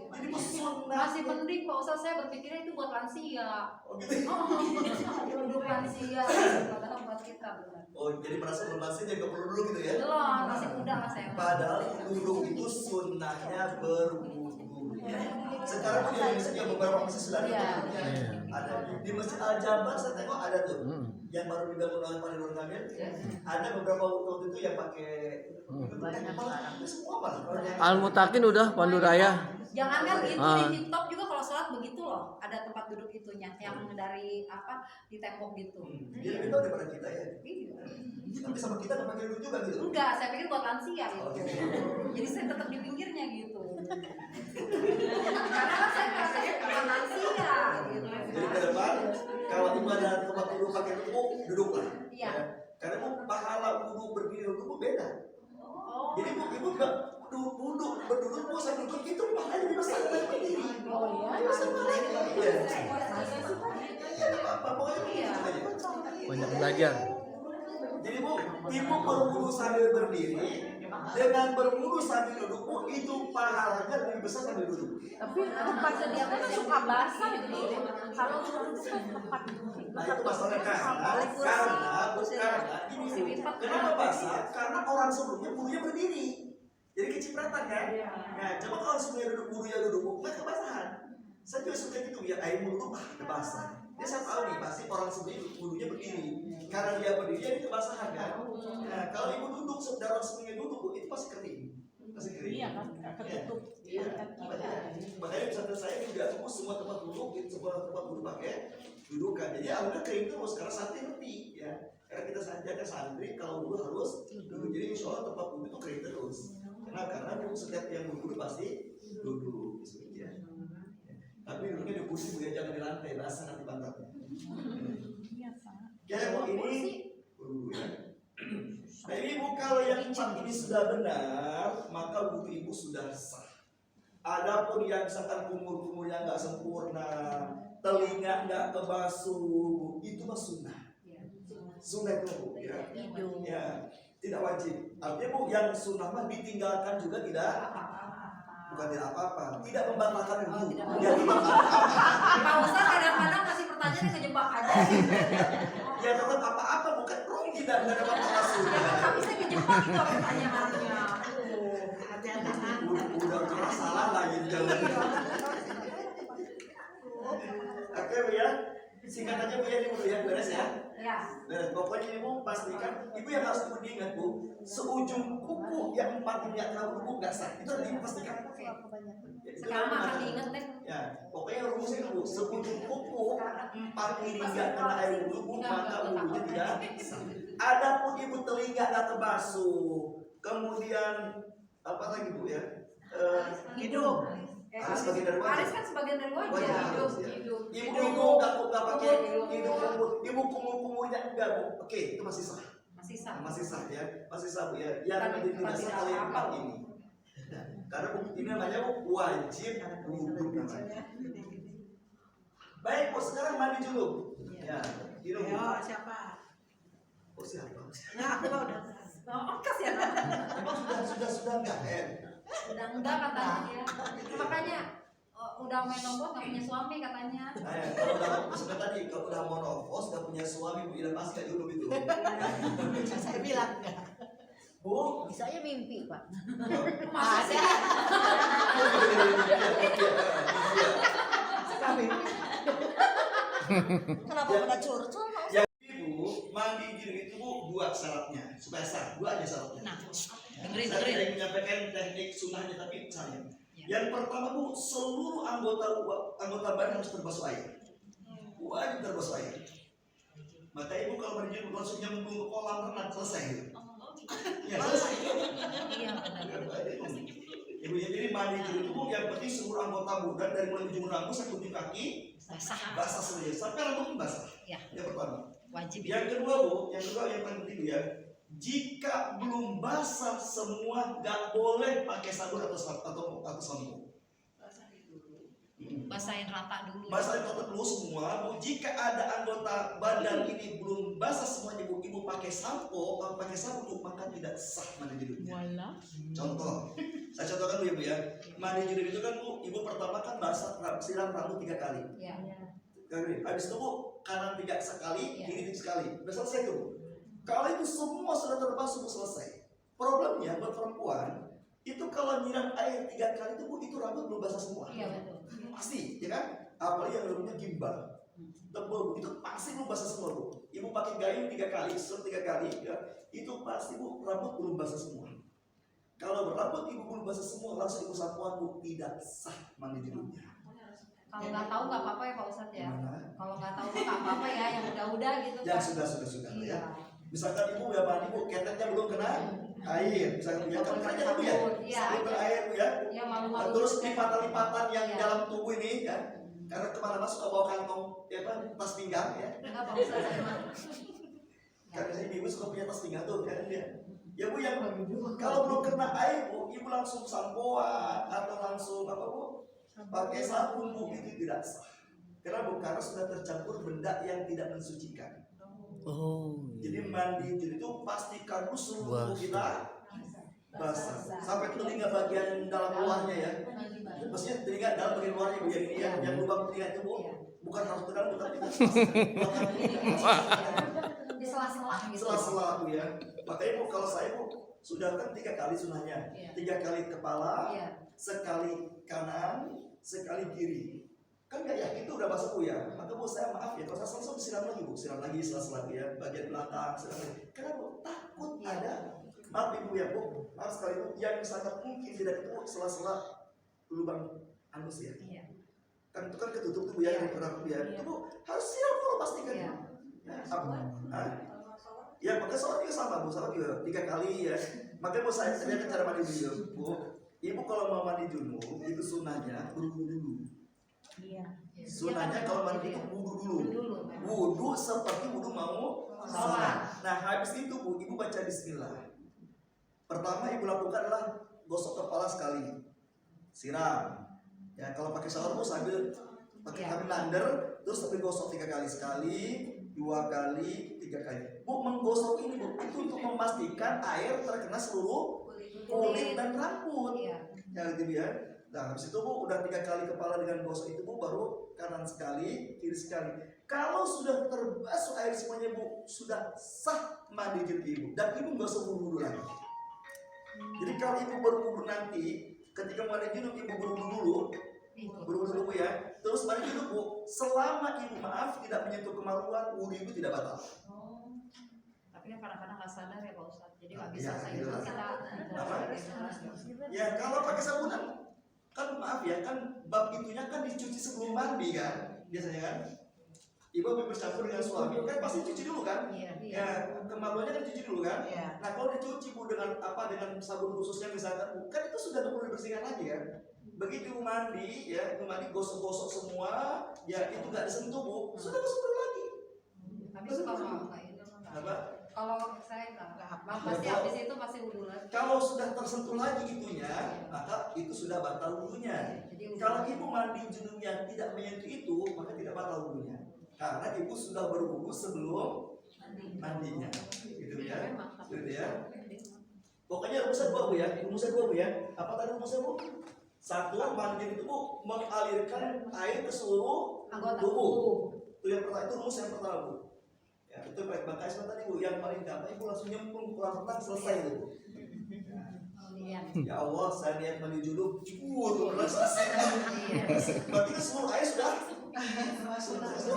Speaker 1: Jadi Bu sunnah.
Speaker 2: Masih penting Pak Ustaz, saya berpikirnya itu buat lansia.
Speaker 1: Oh gitu.
Speaker 2: Duduk lansia, padahal buat kita benar.
Speaker 1: Oh jadi merasa belum masih jadi nggak perlu dulu gitu ya?
Speaker 2: Belum, masih muda lah saya.
Speaker 1: Padahal duduk itu sunnahnya berwudu. Sekarang pun di Indonesia juga beberapa masjid sudah ada.
Speaker 2: Iya.
Speaker 1: Ada di Masjid Al Jabar saya tengok ada tuh yang baru dibangun oleh Pak Ridwan Kamil. Ada beberapa waktu itu yang pakai semua Pak.
Speaker 5: Al Mutakin udah Pandu Raya.
Speaker 2: Jangan kan itu
Speaker 5: Ah.
Speaker 2: di TikTok juga kalau sholat begitu loh, ada tempat duduk itunya yang dari apa di tembok gitu.
Speaker 1: Dia lebih tahu daripada kita ya.
Speaker 2: Iya.
Speaker 1: Tapi sama kita nggak pakai duduk juga gitu.
Speaker 2: Enggak, saya pikir buat lansia
Speaker 1: Oh,
Speaker 2: gitu.
Speaker 1: gitu.
Speaker 2: Jadi saya tetap di pinggirnya gitu. Karena kan saya ngerasa bukan lansia gitu.
Speaker 1: Jadi ke depan kalau ibu ada tempat duduk pakai duduklah.
Speaker 2: Iya.
Speaker 1: Ya. Karena Bu pahala wudhu berdiri duduk beda.
Speaker 2: Oh.
Speaker 1: Jadi ibu nggak duduk berduduk Bu saya duduk itu pahalanya lebih besar dari berdiri.
Speaker 2: Oh iya.
Speaker 1: Lebih besar pahalanya. Iya. Ya nggak apa-apa pokoknya
Speaker 2: Iya.
Speaker 1: begitu aja.
Speaker 5: Banyak belajar.
Speaker 1: Jadi Bu, ibu berwudu sambil berdiri dengan berwudu sambil duduk Bu itu pahalanya lebih besar sambil duduk.
Speaker 6: Tapi tempat dia kan suka basah gitu. Kalau duduk kan tempat
Speaker 1: Nah itu masalahnya karena ini kenapa basah? Karena orang sebelumnya wudunya berdiri, jadi kecipratan kan? Nah coba kalau sebelumnya duduk wudunya duduk, nggak kebasahan. Saya juga suka gitu ya, air duduk udah basah. Dia saya tahu nih pasti orang sebelumnya wudunya berdiri, karena dia berdiri jadi kebasahan kan? Nah kalau ibu duduk, saudara sebelumnya duduk itu pasti kering, pasti kering.
Speaker 6: Iya kan, ketutup.
Speaker 1: Iya. Makanya pesantren saya juga fokus semua tempat duduk, semua tempat duduk pakai dudukan. Jadi alhamdulillah kering terus karena santri ngerti ya. Karena kita saja santri kalau dulu harus duduk. Jadi insya Allah tempat duduk itu kering terus. Karena setiap yang duduk pasti duduk. Ya. Tapi duduknya di kursi Bu ya, jangan di lantai, basah nanti pantatnya. Ya Bu ini duduk ya. Nah ini Bu kalau yang empat ini sudah benar, maka wudhu ibu sudah sah. Adapun yang misalkan kumur-kumurnya nggak sempurna, telinga nggak kebasuh, itu mah sunnah. Sunnah itu Bu, ya. Ya, tidak wajib. Artinya Bu, yang sunnah mah ditinggalkan juga tidak, bukan tidak apa-apa, tidak membatalkan wudhu. Ya,
Speaker 2: Pak Ustaz kadang-kadang kasih pertanyaannya kejebak aja.
Speaker 1: ya tetap apa-apa, bukan rugi tidak dapat sunnah.
Speaker 2: Ya kan kami saya kejebak itu pertanyaannya.
Speaker 1: Udah pernah salah lagi jalan. Oke Bu ya, singkat aja Bu ya, ini Bu ya, beres ya.
Speaker 2: Ya.
Speaker 1: Nah, pokoknya ibu pastikan, ibu yang harus ibu diingat Bu, seujung kuku yang 4 ini akan kuku nggak sah, itu harus dipastikan.
Speaker 2: Sekarang akan diingat deh.
Speaker 1: Ya, pokoknya rumusnya itu Bu, seujung kuku 4 ini nggak kena air wudhu, maka wudhunya tidak sah. Adapun ibu telinga nggak terbasuh, kemudian apa lagi Bu ya?
Speaker 3: Hidung.
Speaker 1: Alis bagian dari wajah.
Speaker 2: Alis kan sebagian dari wajah.
Speaker 1: Wajah.
Speaker 2: Hidung.
Speaker 1: Ya.
Speaker 2: Hidung.
Speaker 1: Ibu nggak pakai ibu kumur-kumurnya enggak bu. Oke, itu masih sah.
Speaker 2: Masih sah.
Speaker 1: Masih sah ya, masih sah bu ya. Yang
Speaker 2: Tapi
Speaker 1: lebih tidak sah kalau yang
Speaker 2: apa?
Speaker 1: empat ini. Karena bu ini namanya bu wajib wudhu namanya. Baik bu, sekarang mandi dulu. Ya, hidung.
Speaker 3: Ayo, siapa?
Speaker 1: Oh siapa?
Speaker 3: Nah, aku mah udah. Oh, kasihan.
Speaker 1: Emang sudah enggak
Speaker 2: Udah enggak katanya dia. Makanya udah menopause nggak punya suami katanya.
Speaker 1: Kalau udah sebentar tadi kalau udah monopause nggak punya suami bu, udah pasti dulu itu.
Speaker 3: Saya bilang enggak.
Speaker 1: Bu,
Speaker 6: Bisa aja mimpi, Pak.
Speaker 2: Masa sih?
Speaker 3: Suka mimpi.
Speaker 6: Kenapa pada curcol?
Speaker 1: Ibu mandi gini itu bu dua syaratnya supaya sah, dua aja syaratnya.
Speaker 2: Nah,
Speaker 1: Saya tidak menyampaikan teknik sunnahnya tapi saya. Yang pertama bu, seluruh anggota badan harus terbasuh air. Wajib terbasuh air. Maka ibu kalau mandi junub langsung nyemplung ke kolam renang selesai. Ya selesai.
Speaker 2: Iya benar.
Speaker 1: Ibu jadi mandi junub itu bu, yang penting seluruh anggota badan dari mulai ujung rambut sampai ujung kaki basah saja sampai rambut pun basah.
Speaker 2: Ya.
Speaker 1: Yang pertama.
Speaker 2: Wajib.
Speaker 1: Yang kedua bu, yang paling penting ya. Jika belum basah semua, nggak boleh pakai sabun atau sampo.
Speaker 2: Basahin rata dulu.
Speaker 1: Basahin rata dulu semua. Bu, jika ada anggota badan ini belum basah semuanya, ibu pakai sampo, kalau pakai sabun, maka tidak sah mandi junubnya. Contoh, saya contohkan dulu ya bu ya. Mandi junub itu kan bu, ibu pertama kan siram rambut 3 kali.
Speaker 2: Ya.
Speaker 1: Habis itu bu, kanan 3 sekali, kiri 3 sekali. Udah selesai tuh bu. Kalau itu semua sudah terbasuh selesai. Problemnya buat perempuan itu kalau nyiram air 3 kali itu rambut belum basah semua.
Speaker 2: Iya betul.
Speaker 1: Pasti, ya kan? Apalagi yang namanya gimbal, tebal bu, itu pasti belum basah semua bu. Ibu pakai gayung 3 kali, sur 3 kali, ya, itu pasti bu rambut belum basah semua. Kalau rambut ibu belum basah semua, langsung ibu sampoan bu, tidak sah mandi junubnya.
Speaker 2: Kalau nggak tahu nggak apa-apa ya Pak Ustadz ya.
Speaker 1: Gimana?
Speaker 2: Kalau nggak tahu nggak apa-apa ya, yang udah-udah gitu.
Speaker 1: Ya
Speaker 2: Pak.
Speaker 1: sudah
Speaker 2: Iya.
Speaker 1: ya. Misalkan ibu udah mandi bu, keteknya belum kena air, misalkan ya kan kena bu ya,
Speaker 2: Iya.
Speaker 1: belum kena air bu ya.
Speaker 2: Ya malu-malu.
Speaker 1: Terus lipatan-lipatan yang
Speaker 2: Iya.
Speaker 1: dalam tubuh ini ya, karena kemana-mana suka bawa kantong, ya apa, tas pinggang ya.
Speaker 2: Enggak Pak Ustadz saya mah.
Speaker 1: Karena ibu suka punya tas pinggang tuh kan ya. Ya bu yang kalau belum kena air bu, ibu langsung sampoan atau langsung apa bu, pakai sabun bu, itu tidak sah. Karena sudah tercampur benda yang tidak mensucikan.
Speaker 5: Oh.
Speaker 1: Jadi mandi junub itu pastikan dulu seluruh tubuh kita basah sampai telinga bagian dalam luarnya ya. Maksudnya telinga dalam bagian luarnya bu, yang ini ya, yang lubang telinga itu bu, bukan harus ke dalam, bukan kita
Speaker 2: Di sela-sela gitu.
Speaker 1: sela-sela bu ya. Makanya bu kalau saya bu sudah kan 3 kali sunahnya, 3 kali kepala,
Speaker 2: Iya.
Speaker 1: sekali kanan, sekali kiri. Kan nggak yakin itu udah basah bu ya. Maka bu saya maaf ya, kalau saya langsung siram lagi bu, siram lagi sela-sela ya, bagian belakang siram lagi. Karena bu takut ada, maaf ibu ya bu, maaf sekali bu, yang sangat mungkin tidak itu sela-sela lubang anus ya.
Speaker 2: Iya.
Speaker 1: Kan itu kan ketutup tuh bu ya, yang pernah bu ya. Itu bu harus siram kalau pastikan.
Speaker 2: Iya.
Speaker 1: Ya, apa? Hah? Ya makanya sholat juga sama bu, sholat juga 3 kali ya. Makanya bu saya ternyata cara mandi junub bu. Ibu kalau mau mandi junub itu sunnahnya berwudu dulu.
Speaker 6: Iya.
Speaker 1: Sunahnya kalau mandi itu wudu dulu.
Speaker 2: Memang.
Speaker 1: Wudu seperti wudu mau sholat. Nah habis itu bu, ibu baca bismillah. Pertama ibu lakukan adalah gosok kepala sekali, siram. Ya kalau pakai shower bu sambil pakai kami lander, terus sambil gosok 3 kali, sekali, 2 kali, 3 kali. Bu menggosok ini bu, itu untuk memastikan air terkena seluruh kulit dan rambut.
Speaker 2: Iya.
Speaker 1: Ya gitu ya. Nah, habis itu bu udah 3 kali kepala dengan gosok itu bu, baru kanan sekali, kiri sekali. Kalau sudah terbasuh air semuanya bu, sudah sah mandi junub ibu. Dan ibu nggak usah berwudu lagi. Jadi kalau ibu berwudu nanti, ketika mandi junub ibu berwudu dulu bu ya. Terus mandi junub bu, selama ibu maaf tidak menyentuh kemaluan, wudu ibu tidak batal.
Speaker 2: Tapi kan kadang-kadang nggak sadar ya Pak Ustadz. Jadi nggak
Speaker 1: Ya,
Speaker 2: bisa saya
Speaker 1: gitu lah.
Speaker 2: kita.
Speaker 1: Apa? Ya kalau pakai sabunan, kan maaf ya, kan bab itunya kan dicuci sebelum mandi kan, biasanya kan. ibu habis bercampur dengan suami, kan pasti cuci dulu kan?
Speaker 2: Iya.
Speaker 1: Ya, kemaluannya kan cuci dulu kan?
Speaker 3: Iya.
Speaker 1: Nah kalau dicuci bu dengan dengan sabun khususnya misalkan bu, kan itu sudah tidak perlu dibersihkan lagi kan? Begitu ibu mandi, ya ibu mandi gosok-gosok semua, ya itu nggak disentuh bu, sudah masuk dulu lagi.
Speaker 2: Tapi suka mau kayak itu.
Speaker 1: Apa?
Speaker 2: Kalau saya enggak,
Speaker 3: Nggak,
Speaker 2: pasti habis itu pasti wudhu lagi.
Speaker 1: Kalau sudah tersentuh lagi itunya, maka itu sudah batal wudhunya.
Speaker 2: Jadi wudhu
Speaker 1: Kalau
Speaker 2: lagi.
Speaker 1: ibu mandi junub yang tidak menyentuh itu, maka tidak batal wudhunya. Karena ibu sudah berwudhu sebelum mandinya, gitu ya. Gitu ya. Pokoknya rumusnya dua bu ya, rumusnya dua bu ya. Apa tadi rumusnya bu? Satu, mandi itu bu mengalirkan air ke seluruh
Speaker 2: Anggota
Speaker 1: tubuh. Itu yang pertama, itu rumus yang pertama bu. Ya itu baik bangkai semua tadi bu. Yang paling gampang ibu langsung nyemplung kurang renang selesai itu.
Speaker 2: Iya.
Speaker 1: Ya Allah, saya niat mandi junub, udah selesai. Berarti kan seluruh air sudah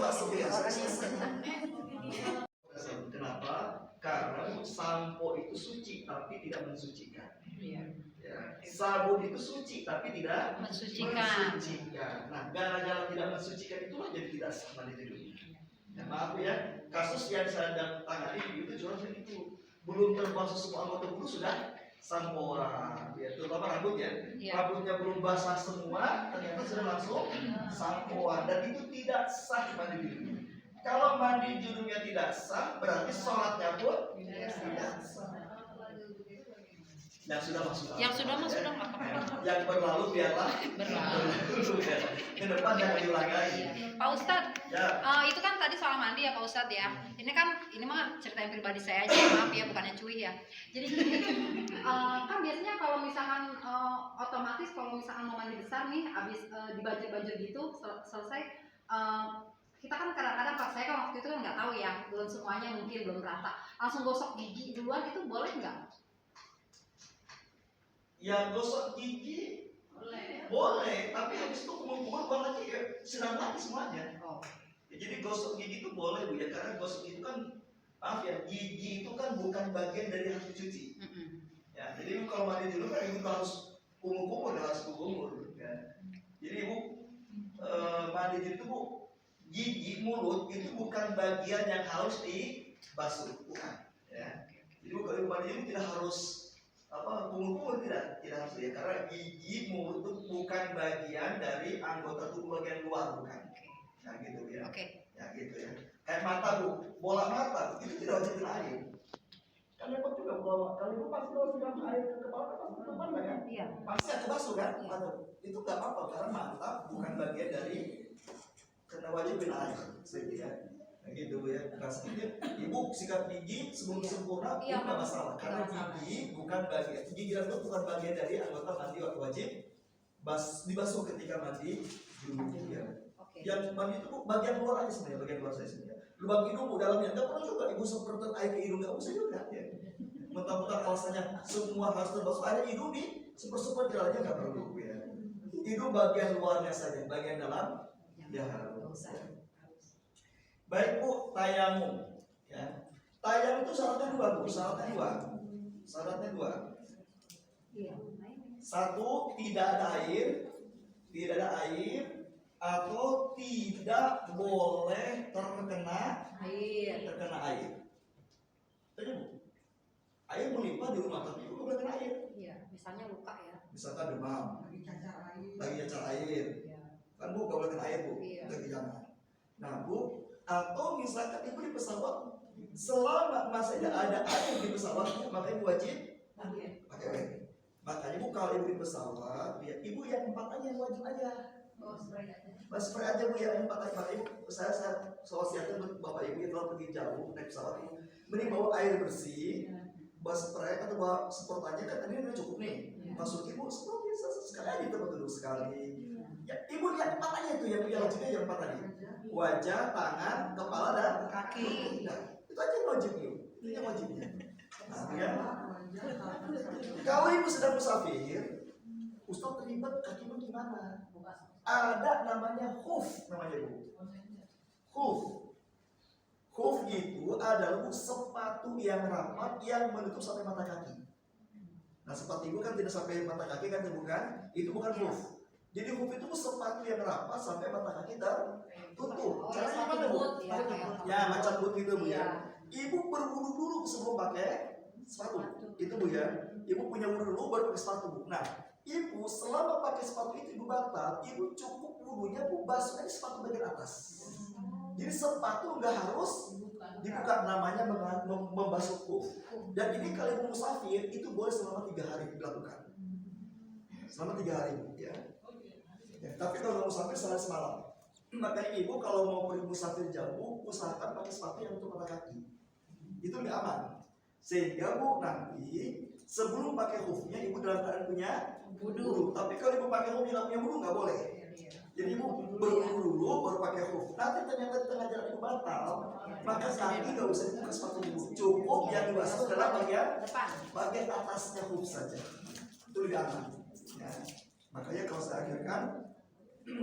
Speaker 1: masuk ya. Kenapa? Karena sampo itu suci tapi tidak mensucikan. Ya. Sabun itu suci tapi tidak
Speaker 2: Mensucikan.
Speaker 1: Nah, gara-gara tidak mensucikan itulah jadi tidak sah mandi junub. Ya, maaf ya, kasus yang saya tangani itu curhat itu belum terbasuh semua anggota tubuh sudah sampoan, ya terutama rambut ya.
Speaker 2: Iya.
Speaker 1: Rambutnya belum basah semua, ternyata sudah langsung sampoan dan itu tidak sah mandi junub. Kalau mandi junubnya tidak sah, berarti sholatnya pun tidak sah. Yang sudah masuk.
Speaker 2: Yang sudah masuk sudah nggak apa-apa.
Speaker 1: Yang berlalu biarlah
Speaker 2: Berlalu.
Speaker 1: Ke depan jangan diulang lagi.
Speaker 2: Pak Ustadz,
Speaker 1: Ya.
Speaker 2: itu kan tadi soal mandi ya Pak Ustadz ya. Ini mah cerita yang pribadi saya aja, maaf ya, bukannya cuy ya. Jadi gini, kan biasanya kalau misalkan otomatis kalau misalkan mau mandi besar nih, abis dibanjir-banjir gitu selesai, kita kan kadang-kadang pas saya kan waktu itu kan nggak tahu ya, belum semuanya mungkin belum rata, langsung gosok gigi duluan itu boleh nggak?
Speaker 1: Ya gosok gigi boleh, tapi habis itu kumur-kumur buang lagi ya, siram lagi semuanya.
Speaker 2: Oh.
Speaker 1: Ya, jadi gosok gigi itu boleh bu ya, karena gosok itu kan, maaf ya, gigi itu kan bukan bagian dari hasil cuci. Ya, jadi ibu kalau mandi dulu kan ibu harus kumur-kumur, harus kumur. Ya. Jadi ibu mandi itu bu, gigi mulut itu bukan bagian yang harus dibasuh, bukan. Ya. Jadi bu kalau ibu mandi itu tidak harus kumur-kumur, tidak harus ya, karena gigi mulut itu bukan bagian dari anggota tubuh bagian luar, bukan. Ya gitu ya.
Speaker 2: Oke.
Speaker 1: Ya gitu ya. Kayak mata bu, bola mata itu tidak wajib kena air. Kan repot juga bola. Kalau ibu pasti kalau siram air ke kepala kan pasti ke depan kan?
Speaker 2: Iya.
Speaker 1: Pasti ada basuh kan?
Speaker 2: Iya.
Speaker 1: Mata. Itu nggak apa-apa karena mata bukan bagian dari kena wajib kena air. Seperti ya. Nah, gitu ya. Rasanya ibu sikat gigi sebelum sempurna itu
Speaker 2: Iya,
Speaker 1: nggak masalah. Karena
Speaker 2: nggak masalah.
Speaker 1: gigi bukan bagian, gigi dan mulut bukan bagian dari anggota mandi wajib dibasuh ketika mandi junub ya.
Speaker 2: Oke.
Speaker 1: Yang mandi itu bagian luar aja sebenarnya, bagian luar saya sebenarnya. Lubang hidung dalamnya nggak perlu juga ibu semprotan air ke hidung, nggak usah juga ya. Mentang-mentang alasannya semua harus terbasuh air hidung di semprot di dalamnya nggak perlu ya. Hidung bagian luarnya saja, bagian dalam ya harus. Ya. Baik bu, tayamum ya. Tayamum itu syaratnya dua bu, syaratnya dua.
Speaker 2: Iya.
Speaker 1: Satu, tidak ada air atau tidak boleh terkena air. Tanya bu, air melimpah di rumah tapi ibu boleh kena air.
Speaker 2: Iya, misalnya luka ya.
Speaker 1: Misalkan demam, lagi cacar air,
Speaker 2: Iya.
Speaker 1: kan bu gak boleh kena air bu,
Speaker 2: Iya.
Speaker 1: lagi jangan. Nah bu, atau misalkan ibu di pesawat, selama masih ada air di pesawat, maka ibu wajib pakai air. Makanya bu kalau ibu di pesawat, ya ibu yang 4 aja yang wajib aja. Spray aja bu ya, 4 aja. Maka ibu, saya wasiatkan untuk bapak ibu yang kalau pergi jauh naik pesawat ini, mending bawa air bersih, bawa spray atau bawa semprot aja kan tadi udah cukup nih. Masukin bu semprot bisa sekali aja tempat duduk sekali. Ya ibu lihat 4 aja itu yang wajibnya yang 4 tadi. Wajah, tangan, kepala dan kaki. Nah, itu aja yang wajib ibu. Itu yang wajibnya. Nah, ya. Kalau ibu sedang musafir, Ustaz terlibat kakimu gimana? Ada namanya khuf namanya bu. Khuf itu adalah sepatu yang rapat yang menutup sampai mata kaki. Nah sepatu ibu kan tidak sampai mata kaki kan bukan? Itu bukan khuf. Jadi hoof itu sepatu yang rapat sampai mata kaki tertutup.
Speaker 2: Oh, ya,
Speaker 1: Caranya
Speaker 2: sepatu
Speaker 1: gimana Bu?
Speaker 2: boot ya, kayak.
Speaker 1: Ya macam boot gitu Bu
Speaker 2: Iya.
Speaker 1: ya. Ibu berwudu dulu sebelum pakai sepatu. Itu Bu ya. Ibu punya wudu dulu baru pakai sepatu Bu. Nah, ibu selama pakai sepatu itu ibu batal, ibu cukup wudunya Bu basuh aja sepatu bagian atas. Jadi sepatu nggak harus dibuka, namanya membasuh hoof. Dan ini kalau ibu musafir itu boleh selama 3 hari dilakukan. Selama 3 hari ya. Tapi kalau nggak musafir sehari semalam. Makanya ibu kalau mau pergi musafir jauh, usahakan pakai sepatu yang untuk mata kaki. Itu lebih aman. Sehingga Bu nanti sebelum pakai hoofnya ibu dalam keadaan punya wudu. Tapi kalau ibu pakai hoof yang punya wudu nggak boleh. Jadi ibu berwudu dulu baru pakai hoof. Nanti ternyata di tengah jalan ibu batal, maka kaki nggak usah dibuka sepatu ibu. Cukup yang dibasuh adalah bagian atasnya hoof saja. Itu lebih aman. Ya. Makanya kalau saya akhirkan,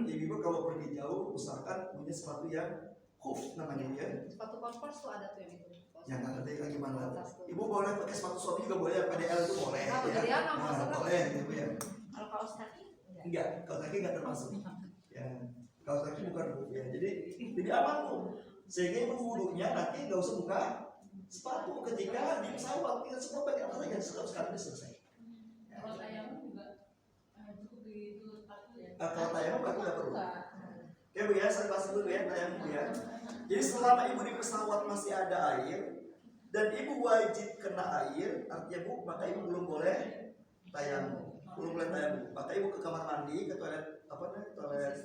Speaker 1: ibu kalau pergi jauh usahakan punya sepatu yang hoof namanya ya.
Speaker 2: Sepatu Converse tuh ada tuh yang itu.
Speaker 1: Yang nggak ngerti lagi gimana. Ibu boleh pakai sepatu suami juga boleh, PDL itu boleh.
Speaker 2: Nah,
Speaker 1: Ya.
Speaker 2: masuk
Speaker 1: Boleh gitu ya.
Speaker 6: Kalau kaos kaki
Speaker 1: Enggak, kaos kaki nggak termasuk. Ya, kaos kaki bukan hoof ya. Jadi lebih aman tuh. Sehingga ibu wudunya nanti nggak usah buka sepatu ketika di pesawat. Kita semua pakai apa saja sekali selesai.
Speaker 7: Kalau tayamu juga cukup itu sepatu ya.
Speaker 1: Kalau tayamu kaki nggak perlu. Oke Bu ya, saya bahas dulu ya tayamu Bu ya. Jadi selama ibu di pesawat masih ada air dan ibu wajib kena air, artinya Bu, maka ibu belum boleh tayamu. Belum boleh tayamu. Maka ibu ke kamar mandi, ke toilet apa namanya? Toilet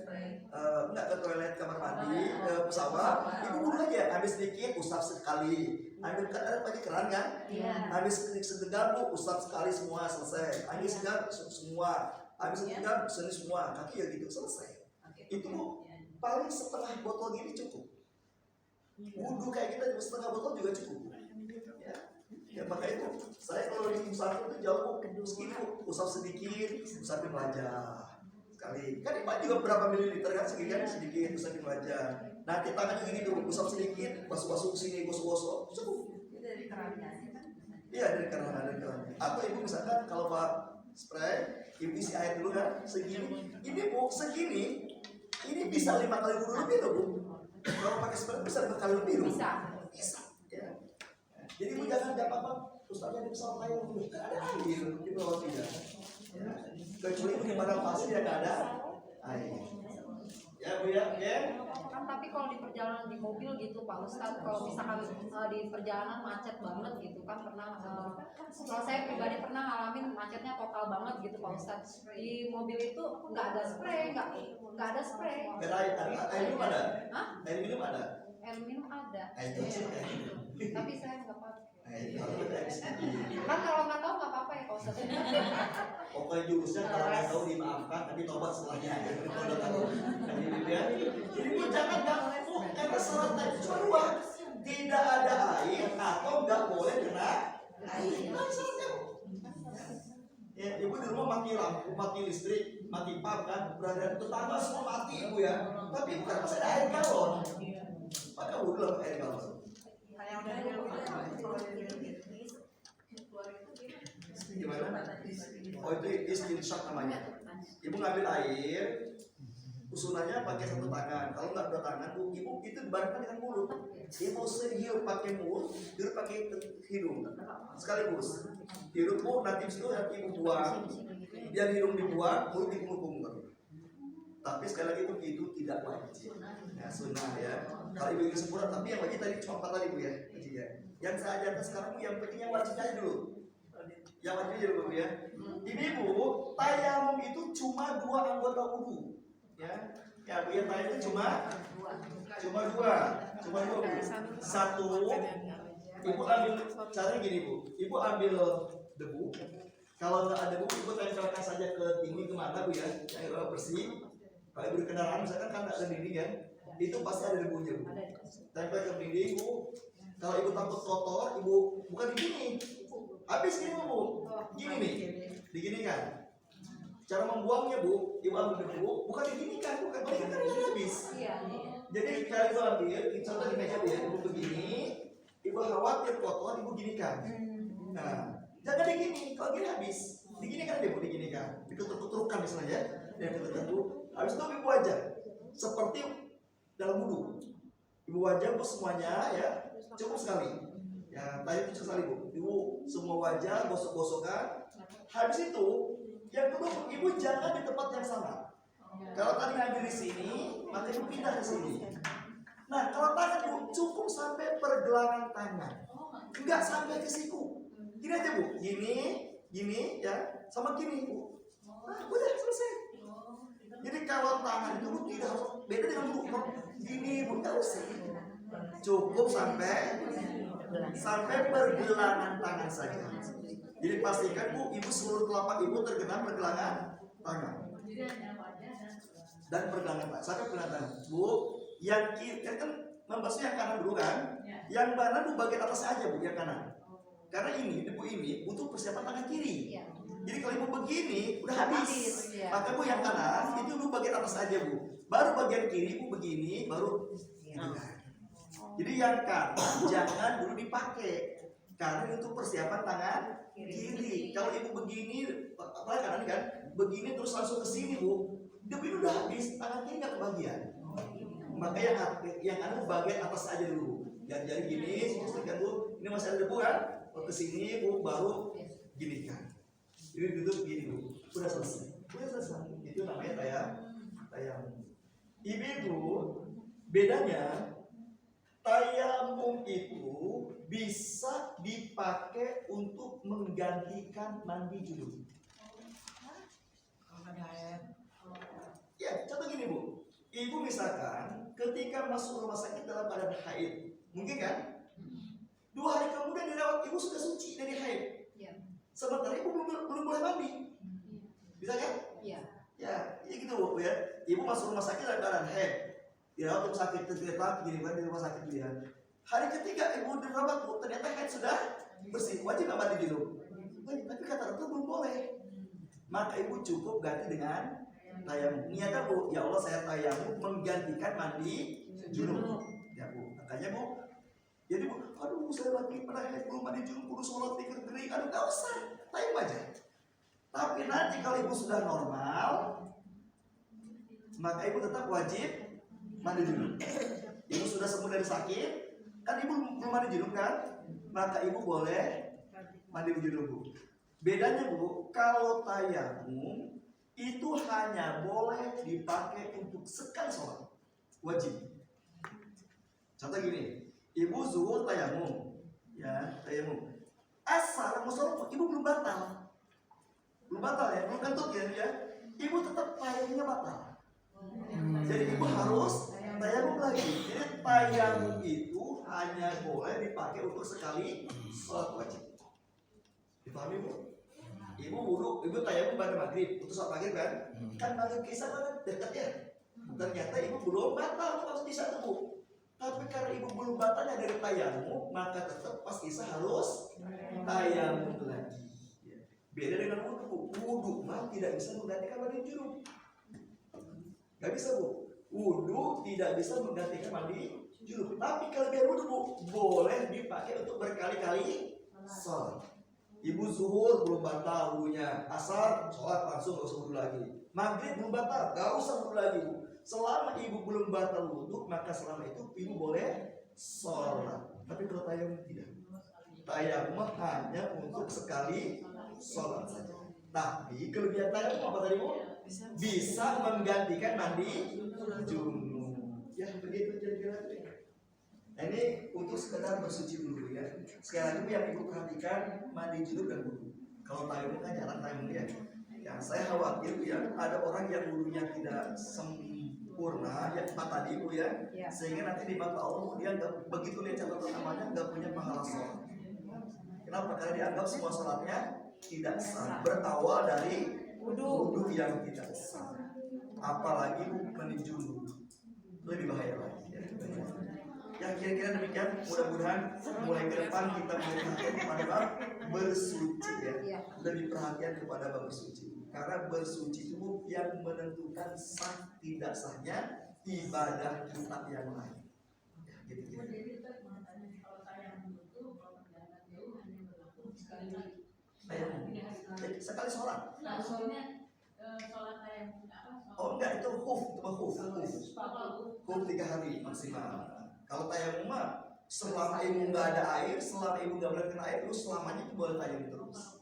Speaker 1: enggak ke toilet kamar mandi, ke pesawat, ibu wudhu aja, ambil sedikit, usap sekali. Ambil kan ada pakai keran kan?
Speaker 6: Iya.
Speaker 1: Ambil segar Bu, usap sekali semua selesai. Ambil segar semua. Ambil segar semua. Kaki ya gitu selesai. Itu Bu, paling setengah botol gini cukup. Wudhu kayak kita setengah botol juga cukup. Ya, ya maka itu saya kalau di musafir itu jauh segini Bu, usap sedikit, usapin wajah sekali. Kan Pak juga berapa mililiter kan segini kan sedikit usapin wajah. Nanti tangan gini dulu, usap sedikit, basuh-basuh sini, gosok-gosok, cukup.
Speaker 4: Dari kerannya kan.
Speaker 1: Iya dari keran. Atau ibu misalkan kalau Pak spray, ibu isi air dulu kan segini. Ini Bu segini, ini bisa 5 kali wudhu lebih loh Bu. Kalau pakai spray bisa 5 kali lebih loh. Bisa. Ya. Jadi Bu jangan apa ustaznya di pesawat lain ada air di bawah tidak. Ya. Kecuali di padang pasir yang nggak ada air. Ya Bu ya, ya.
Speaker 2: Kan tapi kalau di perjalanan di mobil gitu Pak Ustadz, kalau misalkan di perjalanan macet banget gitu kan pernah kalau saya pribadi pernah ngalamin macetnya total banget gitu Pak Ustadz. Di mobil itu nggak ada spray, nggak ada spray.
Speaker 1: Air minum ada?
Speaker 2: Hah?
Speaker 1: Air minum ada?
Speaker 2: Air minum ada.
Speaker 1: Air cuci air minum.
Speaker 2: Tapi saya nggak pakai.
Speaker 1: Air
Speaker 2: Kan kalau nggak tahu nggak apa-apa ya Pak Ustadz.
Speaker 1: pokoknya jurusnya kalau nggak tahu dimaafkan tapi tobat setelahnya. Kalau udah tahu. Jadi Bu jangan Bu, karena syarat tadi cuma 2, tidak ada air atau nggak boleh kena air. Nah, syaratnya Bu. Ya, ibu di rumah mati lampu, mati listrik, mati pump kan, berada tetangga semua mati Ibu ya. Tapi bukan masih ada air galon. Maka wudhu lah air galon.
Speaker 3: Kayak udah
Speaker 1: Gimana? Oh itu istinshaq namanya. Ibu ngambil air, usunannya pakai 1 tangan. Kalau nggak 2 tangan, ibu itu dibarengkan dengan mulut. Ibu hirup pakai mulut, hirup pakai hidung, sekaligus. Hirup Bu, nanti itu nanti ibu buang. Biar hidung dibuang, mulut dikungkung. Tapi sekali lagi itu tidak wajib. Ya, sunnah ya. Kalau ibu ingin sempurna, tapi yang wajib tadi cuma 4 tadi Bu ya. Yang saya ajarkan sekarang Bu, yang penting yang wajib aja dulu. Yang wajib aja dulu Bu ya. Ini Bu, tayamum itu cuma 2 anggota wudhu. Ya, Bu ya tayamum itu cuma 2 Bu. 1, ibu ambil caranya gini Bu. Ibu ambil debu. Kalau nggak ada debu, ibu tempelkan saja ke dinding kemana Bu ya, yang bersih. Kalau ibu di kendaraan misalkan kan ada dinding ya, itu pasti ada debunya Bu. Tempel ke dinding Bu. Kalau ibu takut kotor, ibu bukan di gini. Habis gini Bu. Gini nih. Diginikan. Cara membuangnya Bu, ibu ambil debu, bukan diginikan, bukan balikan kan udah habis. Jadi kalau ibu ambil, contoh di meja Bu ya, ibu begini, ibu khawatir kotor, ibu ginikan. Nah, jangan digini, kalau gini habis. Diginikan deh Bu, diginikan. Diketuk-ketukan misalnya ya. Yang ketiga Bu, habis itu ibu wajah seperti dalam wudhu. Ibu wajah Bu semuanya ya cukup sekali. Ya tadi itu sekali Bu. Ibu semua wajah gosok-gosokan. Habis itu yang kedua ibu jangan di tempat yang sama. Kalau tadi ngambil di sini, maka ibu pindah ke sini. Nah kalau tangan Bu cukup sampai pergelangan tangan, enggak sampai ke siku. Gini aja Bu, gini ya, sama gini Bu. Nah, udah selesai. Jadi kalau tangan itu tidak harus beda dengan Bu. Gini Bu, enggak usah. Cukup sampai pergelangan tangan saja. Jadi pastikan Bu, ibu seluruh telapak ibu tergenang pergelangan tangan dan pergelangan tangan. Sampai pergelangan tangan. Bu, yang kiri kan membasuh yang kanan dulu kan? Yang kanan Bu bagian atas aja Bu, yang kanan. Karena ini ibu ini butuh persiapan tangan kiri. Jadi kalau ibu begini udah habis. Maka Bu yang kanan itu ibu bagian atas aja Bu. Baru bagian kiri Bu begini, baru jadi yang kanan jangan dulu dipakai karena itu persiapan tangan kiri. Kalau ibu begini, apa kanan kan? Begini terus langsung ke sini Bu, ini udah habis, tangan kiri nggak kebagian. Maka yang kanan bagian atas aja dulu. Jadi gini, pastikan Bu, ini masih ada debu kan? Ke sini Bu, baru gini kan? Ini duduk gini Bu, udah selesai. Itu namanya tayamum. Ibu bedanya. Tayamum itu bisa dipakai untuk menggantikan mandi junub. Ya, contoh gini Bu. Ibu misalkan ketika masuk rumah sakit dalam keadaan haid, mungkin kan? 2 hari kemudian dirawat, ibu sudah suci dari haid. Sementara ibu belum boleh mandi. Bisa kan? Ya gitu Bu ya. Ibu masuk rumah sakit dalam keadaan haid. Dirawat rumah sakit terdekat gini kan di rumah sakit dia. Hari ketiga ibu dirawat Bu, ternyata haid sudah bersih, wajib nggak mandi junub? Tapi kata dokter belum boleh. Maka ibu cukup ganti dengan tayamum. Niatnya Bu, ya Allah saya tayamum menggantikan mandi junub. Ya Bu, makanya Bu. Jadi Bu, aduh saya lagi pernah haid belum mandi junub, kudu sholat dikering, aduh nggak usah, tayamum aja. Tapi nanti kalau ibu sudah normal, maka ibu tetap wajib mandi junub. Ibu sudah sembuh dari sakit, kan ibu belum mandi junub kan? Maka ibu boleh mandi junub Bu. Bedanya Bu, kalau tayamum itu hanya boleh dipakai untuk sekali sholat, wajib. Contoh gini, ibu zuhur tayamum, ya tayamum. Asal mau sholat ibu belum batal ya, belum kentut ya. Ibu tetap tayamumnya batal. Jadi ibu harus tayamum lagi. Jadi tayamum itu hanya boleh dipakai untuk sekali sholat wajib. Dipahami Bu? Ibu wudhu, ibu tayamum pada maghrib, untuk sholat maghrib kan? Kan maghrib kisah kan dekat ya. Ternyata ibu belum batal pas kisah Bu. Tapi karena ibu belum batalnya dari tayamum, maka tetap pas kisah harus tayamum lagi. Beda dengan wudhu Bu. Wudhu mah tidak bisa menggantikan mandi junub. Gak bisa Bu. Wudhu tidak bisa menggantikan mandi junub. Tapi kelebihan wudhu Bu, boleh dipakai untuk berkali-kali sholat. Ibu zuhur belum batal wudhunya, asar sholat langsung gak usah wudhu lagi. Maghrib belum batal, gak usah wudhu lagi Bu. Selama ibu belum batal wudhu, maka selama itu ibu boleh sholat. Tapi kalau tayamum tidak. Tayamum hanya untuk sekali sholat saja. Tapi kelebihan tayamum apa tadi Bu? Bisa menggantikan mandi junub. Ya begitu kira-kira. Nah, ini untuk sekedar bersuci dulu ya. Sekali lagi yang ibu perhatikan mandi junub dan wudhu. Kalau tayamum kan jarang tayamum ya. Ya saya khawatir ya ada orang yang wudhunya tidak sempurna ya tadi Bu ya. Sehingga nanti di mata Allah dia nggak begitu lihat catatan amalnya nggak punya pahala sholat. Kenapa? Karena dianggap semua sholatnya tidak sah. Berawal dari wudhu yang tidak sah. Apalagi mandi junub lebih bahaya lagi. Ya kira-kira demikian. Mudah-mudahan mulai ke depan kita mulai perhatian kepada bab bersuci ya. Lebih perhatian kepada bab bersuci. Karena bersuci itu yang menentukan sah tidak sahnya ibadah kita yang lain. Ya, gitu. Sekali sholat.
Speaker 7: Nah, soalnya sholat tayamum apa
Speaker 1: Oh enggak, itu huf, huf 3 hari maksimal. Kalau tayamum mah selama ibu nggak ada air, selama ibu nggak boleh kena air, terus selamanya itu boleh tayamum terus.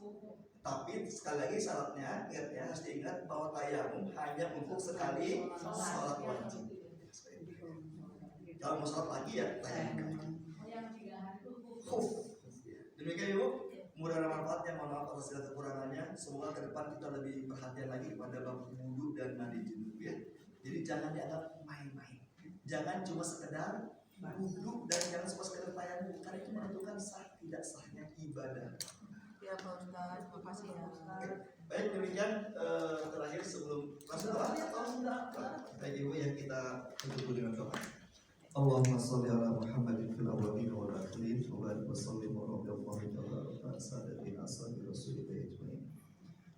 Speaker 1: Tapi sekali lagi syaratnya, ingat ya, harus diingat bahwa tayamum hanya untuk sekali sholat wajib. Kalau mau sholat lagi ya tayamum. Huf. Demikian ibu, mudah-mudahan manfaatnya, mohon maaf atas segala kekurangannya. Semoga ke depan kita lebih perhatian lagi pada bab wudu dan mandi junub ya. Jadi jangan dianggap main-main. Jangan cuma sekedar wudu dan jangan cuma sekedar tayamum, karena itu menentukan sah tidak sahnya ibadah.
Speaker 3: Ya Pak Ustaz, makasih ya.
Speaker 1: Baik, demikian terakhir sebelum masuk doa atau baik ibu ya, kita tutup dengan doa. Allahumma sholli ala Muhammadin fil awwalin wal akhirin wa barik wa sallim wa rabbillahi ta'ala sadatina ashabi rasulillah ajmain.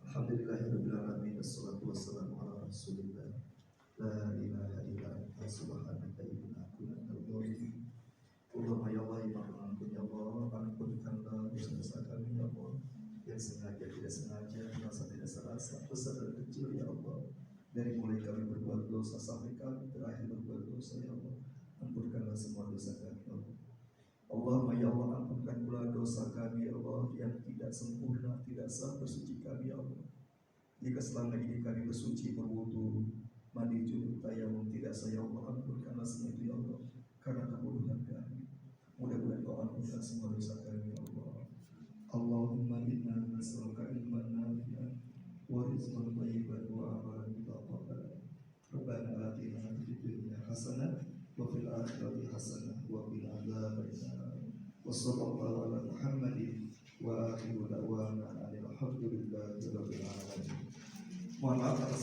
Speaker 1: Alhamdulillahirabbil alamin wassalatu wassalamu ala rasulillah. La ilaha illa anta subhanaka inna kunna minadh dhalimin. Allahumma ya Allah, ampun ya Allah, ampunkanlah dosa-dosa kami ya Allah, yang sengaja tidak sengaja, merasa tidak serasa, besar dan kecil ya Allah. Dari mulai kami berbuat dosa sampai kami terakhir berbuat dosa ya Allah, ampunkanlah semua dosa kami ya Allah. Allahumma ya Allah, ampunkan pula dosa kami ya Allah yang tidak sempurna, tidak sah bersuci kami ya Allah. Jika selama ini kami bersuci, berwudu, mandi junub, tayamum tidak sah ya Allah, ampunkanlah semua itu ya Allah, karena kebodohan kami. Mudah-mudahan kau ampunkan semua dosa kami ya Allah. Allahumma inna nas'aluka ilman nafi'an wa rizqan thayyiban wa amalan mutaqabbalan. Rabbana atina fid dunya hasanah wa fil akhirati hasanah wa qina adzabannar. Wa sallallahu ala Muhammadin wa akhiru da'wana alhamdulillahi rabbil alamin. Mohon maaf